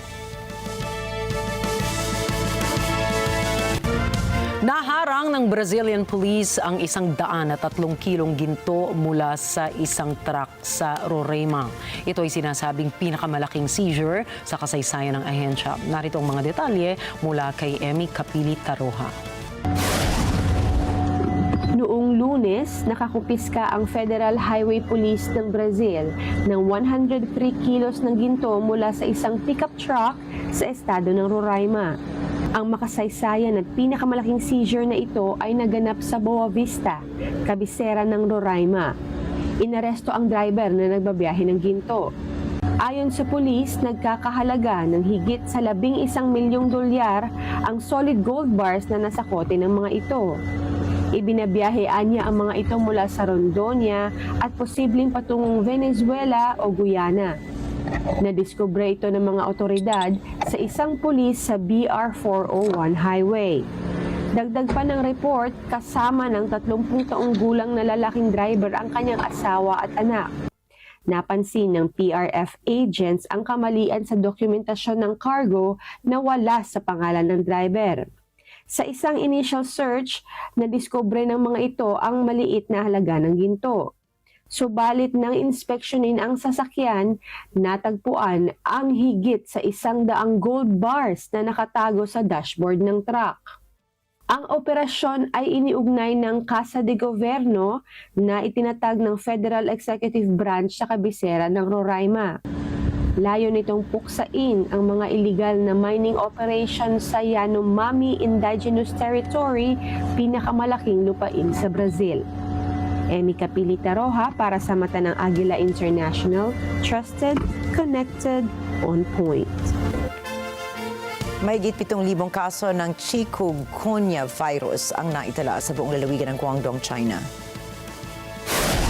Inaharang ng Brazilian police ang 103 kilong ginto mula sa isang truck sa Roraima. Ito ay sinasabing pinakamalaking seizure sa kasaysayan ng ahensya. Narito ang mga detalye mula kay Emmy Capili-Taroha. Noong Lunes, nakakupiska ang Federal Highway Police ng Brazil ng 103 kilos ng ginto mula sa isang pickup truck sa estado ng Roraima. Ang makasaysayan at pinakamalaking seizure na ito ay naganap sa Boa Vista, kabisera ng Roraima. Inaresto ang driver na nagbabiyahe ng ginto. Ayon sa pulis, nagkakahalaga ng higit sa $11 milyong ang solid gold bars na nasa kote ng mga ito. Ibinabiyahean niya ang mga ito mula sa Rondonia at posibleng patungong Venezuela o Guyana. Nadiskubre ito ng mga otoridad sa isang pulis sa BR 401 highway. Dagdag pa ng report, kasama ng 30 taong gulang na lalaking driver ang kanyang asawa at anak. Napansin ng PRF agents ang kamalian sa dokumentasyon ng cargo na wala sa pangalan ng driver. Sa isang initial search, nadiskubre ng mga ito ang maliit na halaga ng ginto. Subalit nang inspeksyonin ang sasakyan, natagpuan ang higit sa 100 gold bars na nakatago sa dashboard ng truck. Ang operasyon ay iniugnay ng Casa de Governo na itinatag ng Federal Executive Branch sa kabisera ng Roraima. Layo nitong puksain ang mga illegal na mining operation sa Yanomami Indigenous Territory, pinakamalaking lupain sa Brazil. Emmy Capili-Taroha para sa mata ng Agila International, trusted, connected, on point. Mahigit 7,000 kaso ng chikungunya virus ang naitala sa buong lalawigan ng Guangdong, China.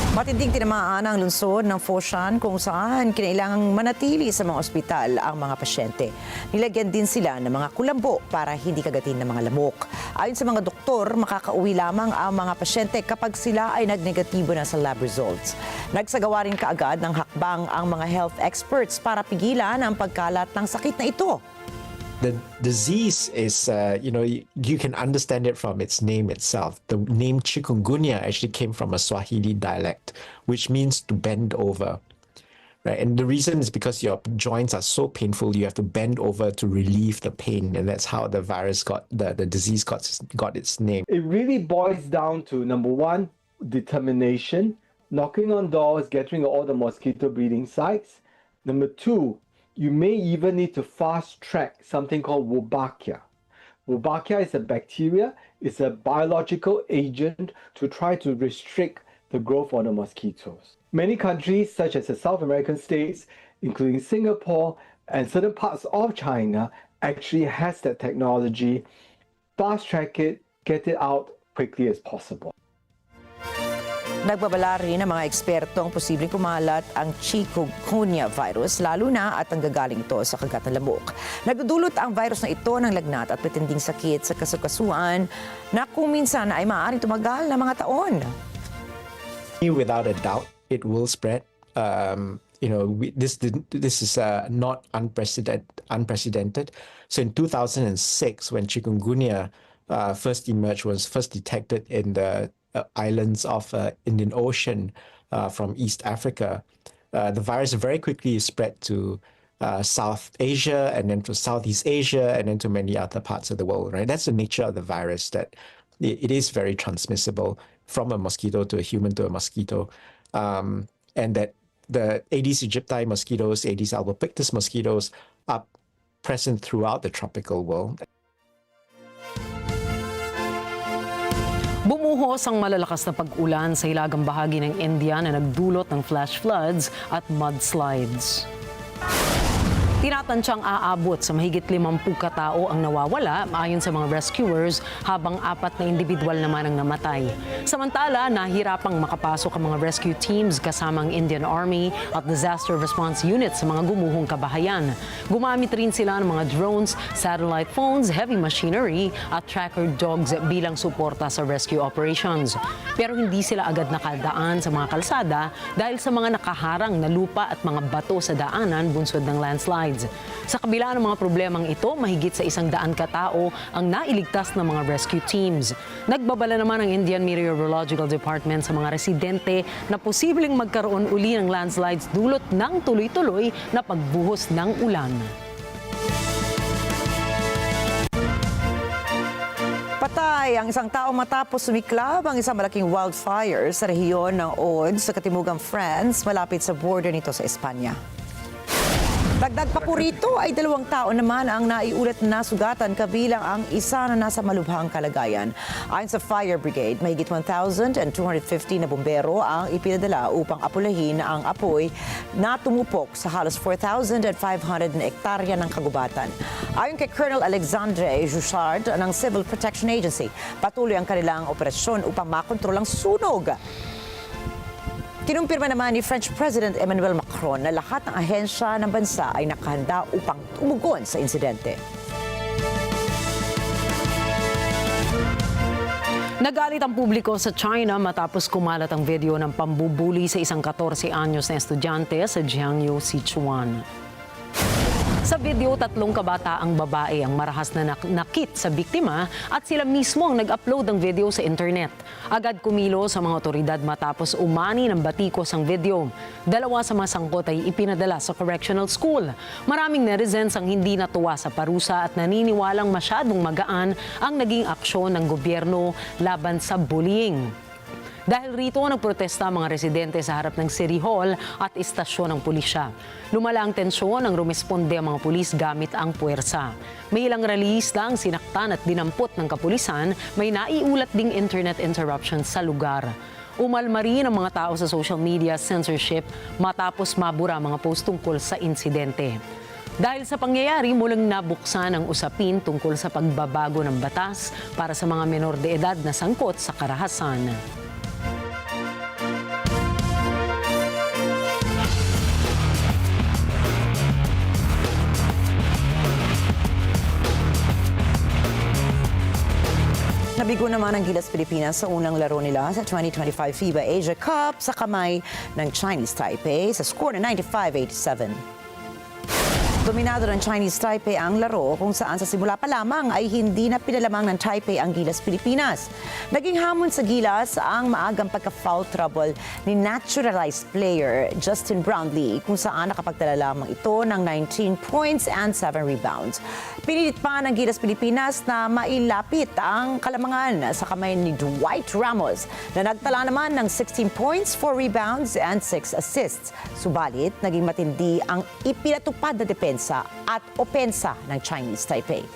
Matinding tinamaan ang lungsod ng Foshan kung saan kinailangang manatili sa mga ospital ang mga pasyente. Nilagyan din sila ng mga kulambo para hindi kagatin ng mga lamok. Ayon sa mga doktor, makakauwi lamang ang mga pasyente kapag sila ay nagnegatibo na sa lab results. Nagsagawa rin kaagad ng hakbang ang mga health experts para pigilan ang pagkalat ng sakit na ito. The disease is, you can understand it from its name itself. The name chikungunya actually came from a Swahili dialect, which means to bend over. Right? And the reason is because your joints are so painful, you have to bend over to relieve the pain. And that's how the virus the disease got its name. It really boils down to, number one, determination, knocking on doors, getting all the mosquito breeding sites. Number two, you may even need to fast-track something called Wolbachia. Wolbachia is a bacteria, it's a biological agent to try to restrict the growth of the mosquitoes. Many countries, such as the South American states, including Singapore and certain parts of China, actually has that technology. Fast-track it, get it out quickly as possible. Nagbabala rin ng mga eksperto ang posibleng kumalat ang chikungunya virus, lalo na at ang gagaling ito sa kagat ng lamok. Nagdudulot ang virus na ito ng lagnat at matinding sakit sa kasukasuan na kung minsan ay maaaring tumagal na mga taon. Without a doubt, it will spread. This is not unprecedented. So in 2006, when chikungunya first emerged, was first detected in the islands of Indian Ocean from East Africa, the virus very quickly spread to South Asia and then to Southeast Asia and then to many other parts of the world. Right, that's the nature of the virus, that it is very transmissible from a mosquito to a human to a mosquito, and that the Aedes aegypti mosquitoes, Aedes albopictus mosquitoes, are present throughout the tropical world. Bumuhos ang malalakas na pag-ulan sa hilagang bahagi ng India na nagdulot ng flash floods at mudslides. Tinatansyang aabot sa mahigit 50 katao ang nawawala ayon sa mga rescuers, habang 4 na individual naman ang namatay. Samantala, nahirapang makapasok ang mga rescue teams kasamang Indian Army at disaster response units sa mga gumuhong kabahayan. Gumamit rin sila ng mga drones, satellite phones, heavy machinery at tracker dogs bilang suporta sa rescue operations. Pero hindi sila agad nakadaan sa mga kalsada dahil sa mga nakaharang na lupa at mga bato sa daanan bunsod ng landslide. landslides. Sa kabila ng mga problemang ito, mahigit sa 100 katao ang nailigtas ng mga rescue teams. Nagbabala naman ang Indian Meteorological Department sa mga residente na posibleng magkaroon uli ng landslides dulot ng tuloy-tuloy na pagbuhos ng ulan. Patay ang isang tao matapos sumiklab ang isang malaking wildfire sa rehiyon ng Aude sa katimugang France malapit sa border nito sa Espanya. Dagdag pa po rito ay 2 tao naman ang naiulat na sugatan kabilang ang isa na nasa malubhang kalagayan. Ayon sa Fire Brigade, mahigit 1,250 na bumbero ang ipinadala upang apulahin ang apoy na tumupok sa halos 4,500 na ektarya ng kagubatan. Ayon kay Colonel Alexandre Jouchard ng Civil Protection Agency, patuloy ang kanilang operasyon upang makontrol ang sunog. Kinumpirma naman ni French President Emmanuel Macron na lahat ng ahensya ng bansa ay nakahanda upang tumugon sa insidente. Nagalit ang publiko sa China matapos kumalat ang video ng pambubuli sa isang 14 anyos na estudyante sa Jiangsu, Sichuan. Sa video, 3 kabataang babae ang marahas na nakit sa biktima at sila mismo ang nag-upload ng video sa internet. Agad kumilo sa mga otoridad matapos umani ng batikos ang video. 2 sa mga sangkot ay ipinadala sa correctional school. Maraming netizens ang hindi natuwa sa parusa at naniniwalang masyadong magaan ang naging aksyon ng gobyerno laban sa bullying. Dahil rito, nagprotesta ang mga residente sa harap ng City Hall at istasyon ng pulisya. Lumala ang tensyon nang rumesponde ang mga pulis gamit ang puwersa. May ilang release lang sinaktan at dinampot ng kapulisan, may naiulat ding internet interruption sa lugar. Umalma rin ang mga tao sa social media censorship matapos mabura mga post tungkol sa insidente. Dahil sa pangyayari, muling nabuksan ang usapin tungkol sa pagbabago ng batas para sa mga menor de edad na sangkot sa karahasan. Nabigo naman ang Gilas Pilipinas sa unang laro nila sa 2025 FIBA Asia Cup sa kamay ng Chinese Taipei sa score na 95-87. Dominado ng Chinese Taipei ang laro kung saan sa simula pa lamang ay hindi na pinalamang ng Taipei ang Gilas Pilipinas. Naging hamon sa Gilas ang maagang pagka-foul trouble ni naturalized player Justin Brownlee kung saan nakapagtala lamang ito ng 19 points and 7 rebounds. Pinilit pa ng Gilas Pilipinas na mailapit ang kalamangan sa kamay ni Dwight Ramos na nagtala naman ng 16 points, 4 rebounds and 6 assists. Subalit, naging matindi ang ipinatupad na depensa at opensa ng Chinese Taipei.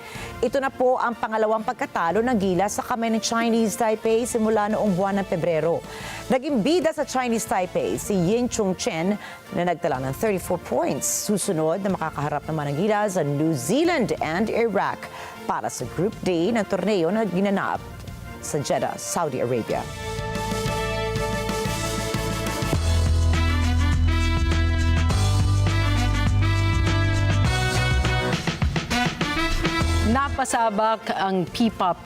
Ito na po ang pangalawang pagkatalo ng Gilas sa kamay ng Chinese Taipei simula noong buwan ng Pebrero. Naging bida sa Chinese Taipei si Yin Chung Chen na nagtala ng 34 points. Susunod na makakaharap naman ng Gilas sa New Zealand and Iraq para sa Group D ng torneo na ginanap sa Jeddah, Saudi Arabia. Napasabak ang P-pop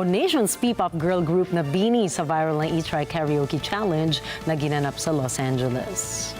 Nation's P-pop girl group na BINI sa viral na E-Try Karaoke Challenge na ginanap sa Los Angeles.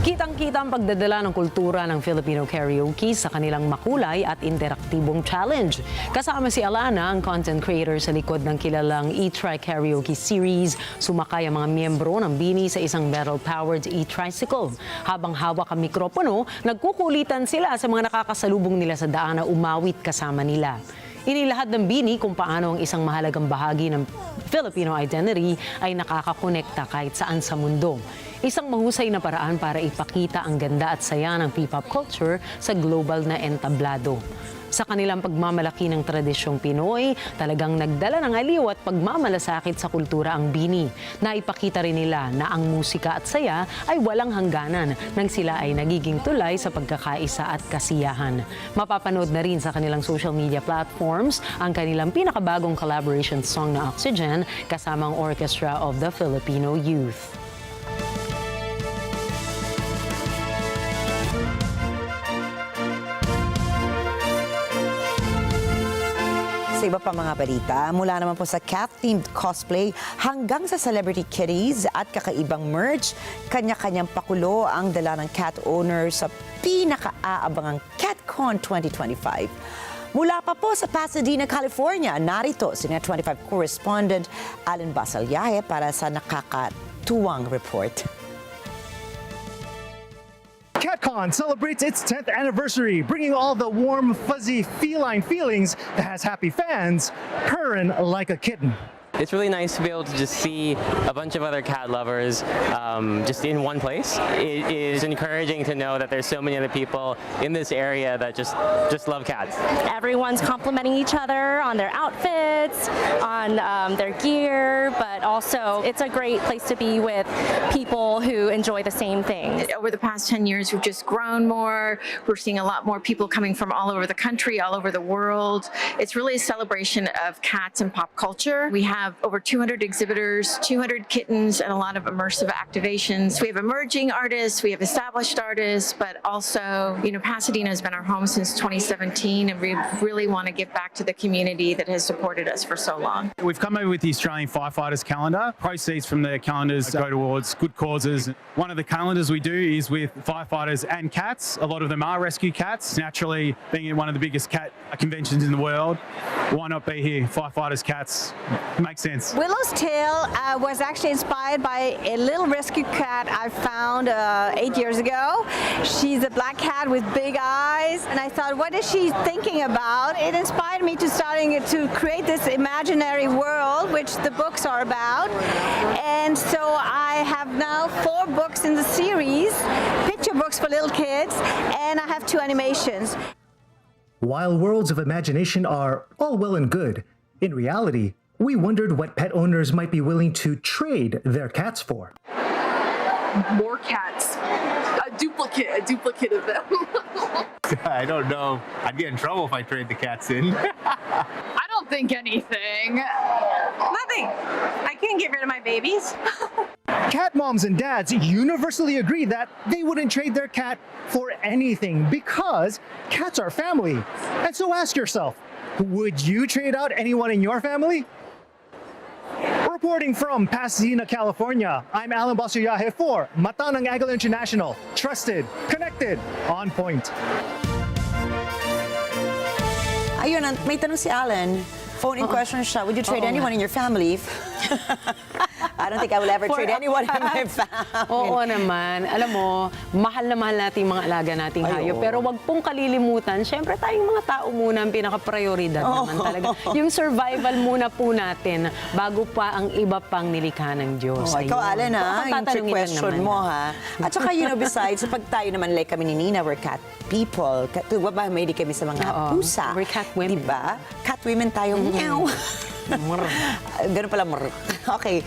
Kitang-kita ang pagdadala ng kultura ng Filipino karaoke sa kanilang makulay at interaktibong challenge. Kasama si Alana, ang content creator sa likod ng kilalang E-Try Karaoke series. Sumakay ang mga miyembro ng BINI sa isang metal-powered e-tricycle. Habang hawak ang mikropono, nagkukulitan sila sa mga nakakasalubong nila sa daan na umawit kasama nila. Inilahad ng BINI kung paano ang isang mahalagang bahagi ng Filipino identity ay nakakakonekta kahit saan sa mundo. Isang mahusay na paraan para ipakita ang ganda at saya ng P-pop culture sa global na entablado. Sa kanilang pagmamalaki ng tradisyong Pinoy, talagang nagdala ng aliw at pagmamalasakit sa kultura ang BINI. Naipakita rin nila na ang musika at saya ay walang hangganan nang sila ay nagiging tulay sa pagkakaisa at kasiyahan. Mapapanood na rin sa kanilang social media platforms ang kanilang pinakabagong collaboration song na Oxygen kasama ang Orchestra of the Filipino Youth. Sa iba pa mga balita, mula naman po sa cat-themed cosplay hanggang sa celebrity kitties at kakaibang merch, kanya-kanyang pakulo ang dala ng cat owner sa pinaka-aabangang CatCon 2025. Mula pa po sa Pasadena, California, narito si Net 25 correspondent Alan Basalyahe para sa nakakatuwang report. CatCon celebrates its 10th anniversary, bringing all the warm, fuzzy, feline feelings that has happy fans purring like a kitten. It's really nice to be able to just see a bunch of other cat lovers just in one place. It is encouraging to know that there's so many other people in this area that just love cats. Everyone's complimenting each other on their outfits, on their gear, but also it's a great place to be with people who enjoy the same things. Over the past 10 years, we've just grown more. We're seeing a lot more people coming from all over the country, all over the world. It's really a celebration of cats and pop culture. We have over 200 exhibitors, 200 kittens, and a lot of immersive activations. We have emerging artists, we have established artists, but also, Pasadena has been our home since 2017, and we really want to give back to the community that has supported us for so long. We've come over with the Australian Firefighters calendar. Proceeds from the calendars go towards good causes. One of the calendars we do is with firefighters and cats. A lot of them are rescue cats. Naturally, being one of the biggest cat conventions in the world, why not be here? Firefighters, cats, makes sense. Willow's Tail was actually inspired by a little rescue cat I found 8 years ago. She's a black cat with big eyes, and I thought, what is she thinking about? It inspired me to create this imaginary world, which the books are about. And so I have now 4 books in the series, picture books for little kids, and I have 2 animations. While worlds of imagination are all well and good, in reality, we wondered what pet owners might be willing to trade their cats for. More cats. A duplicate of them. I don't know. I'd get in trouble if I trade the cats in. I don't think anything. Nothing. I can't get rid of my babies. Cat moms and dads universally agree that they wouldn't trade their cat for anything because cats are family. And so ask yourself, would you trade out anyone in your family? Reporting from Pasadena, California, I'm Alan Basalyahe for Mata ng Agila International. Trusted, connected, on point. Ayun, may tanong si Alan. Phone-in question siya. Would you trade anyone in your family? I don't think I will ever trade anyone in my family. Oo naman. Alam mo, mahal na mahal natin mga alaga nating hayop. Pero wag pong kalilimutan, syempre tayong mga tao muna ang pinaka-prioridad naman talaga. Yung survival muna po natin bago pa ang iba pang nilikha ng Diyos. Ikaw, Alan, yung trick question mo, ha? At saka, besides, pag tayo naman, like kami ni Nina, we're cat people. Mahilig kami sa mga pusa. We're cat women. Diba? Cat women tayo. Meow. Ganun pala, Okay.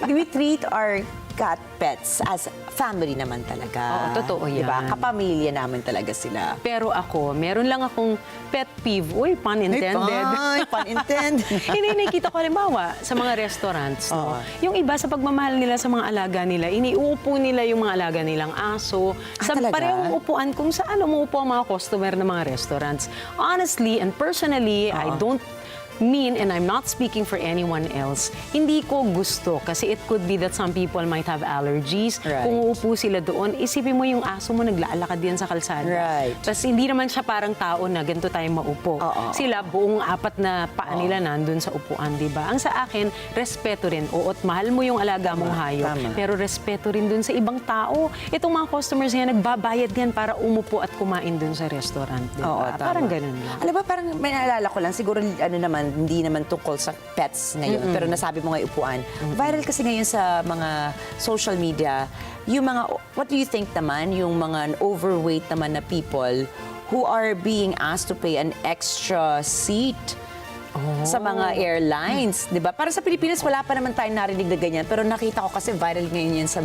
We treat our cat pets as family naman talaga. Oo, totoo yan. Diba? Kapamilya namin talaga sila. Pero ako, meron lang akong pet peeve. Uy, pun intended. Pun intended. Nakikita ko halimbawa sa mga restaurants. No? Yung iba sa pagmamahal nila sa mga alaga nila, iniuupo nila yung mga alaga nilang aso. Sa parehong upuan kung saan umuupo ang mga customer ng mga restaurants. Honestly and personally, I don't mean, and I'm not speaking for anyone else, hindi ko gusto kasi it could be that some people might have allergies. Right. Kung uupo sila doon, isipin mo yung aso mo naglalakad yan sa kalsada. Right. Tapos hindi naman siya parang tao na ganito tayo maupo. Sila buong 4 na paa nila nandun sa upuan, di ba? Ang sa akin, respeto rin. Oot, mahal mo yung alaga mong hayop, pero respeto rin dun sa ibang tao. Itong mga customers yan, nagbabayad yan para umupo at kumain dun sa restaurant, di ba? Parang ganun lang. Alam ba, parang may naalala ko lang, siguro hindi naman tungkol sa pets ngayon, pero nasabi mo nga upuan. Viral kasi ngayon sa mga social media, yung mga, what do you think naman, yung mga overweight naman na people who are being asked to pay an extra seat sa mga airlines, di ba? Para sa Pilipinas, wala pa naman tayong narinig na ganyan. Pero nakita ko kasi viral ngayon yan sa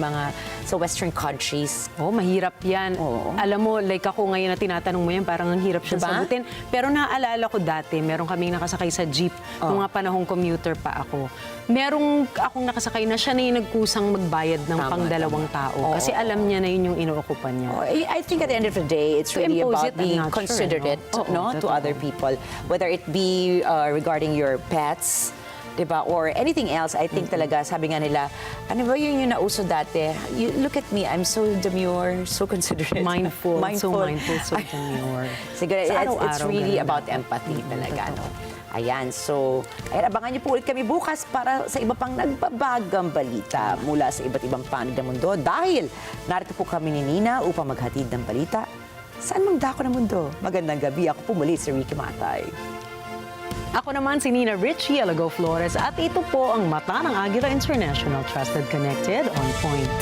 western countries. Mahirap yan. Alam mo, like ako ngayon na tinatanong mo yan, parang ang hirap siya sagutin. Pero naaalala ko dati, meron kaming nakasakay sa jeep, nung nga panahong commuter pa ako. merong akong nakasakay na siya na yung nagkusang magbayad ng pang-dalawang tao. Kasi alam niya na yun yung inuukupan niya. I think at the end of the day, it's To really impose about it, I'm being not sure, considerate to other people. Whether it be regarding your pets, diba? Or anything else, I think talaga, sabi nga nila, ano ba yun yung nauso dati? You, look at me, I'm so demure, so considerate. Mindful, so mindful, so demure. Siguro, it's really ganun about empathy talaga, no? Ayan, so, abangan niyo po ulit kami bukas para sa iba pang nagbabagang balita mula sa iba't ibang panig ng mundo. Dahil narito po kami ni Nina upang maghatid ng balita. Saan mang dako ng mundo? Magandang gabi, ako po muli si Ricky Matay. Ako naman si Nina Richie Alago Flores at ito po ang Mata ng Agila International Trusted Connected on Point.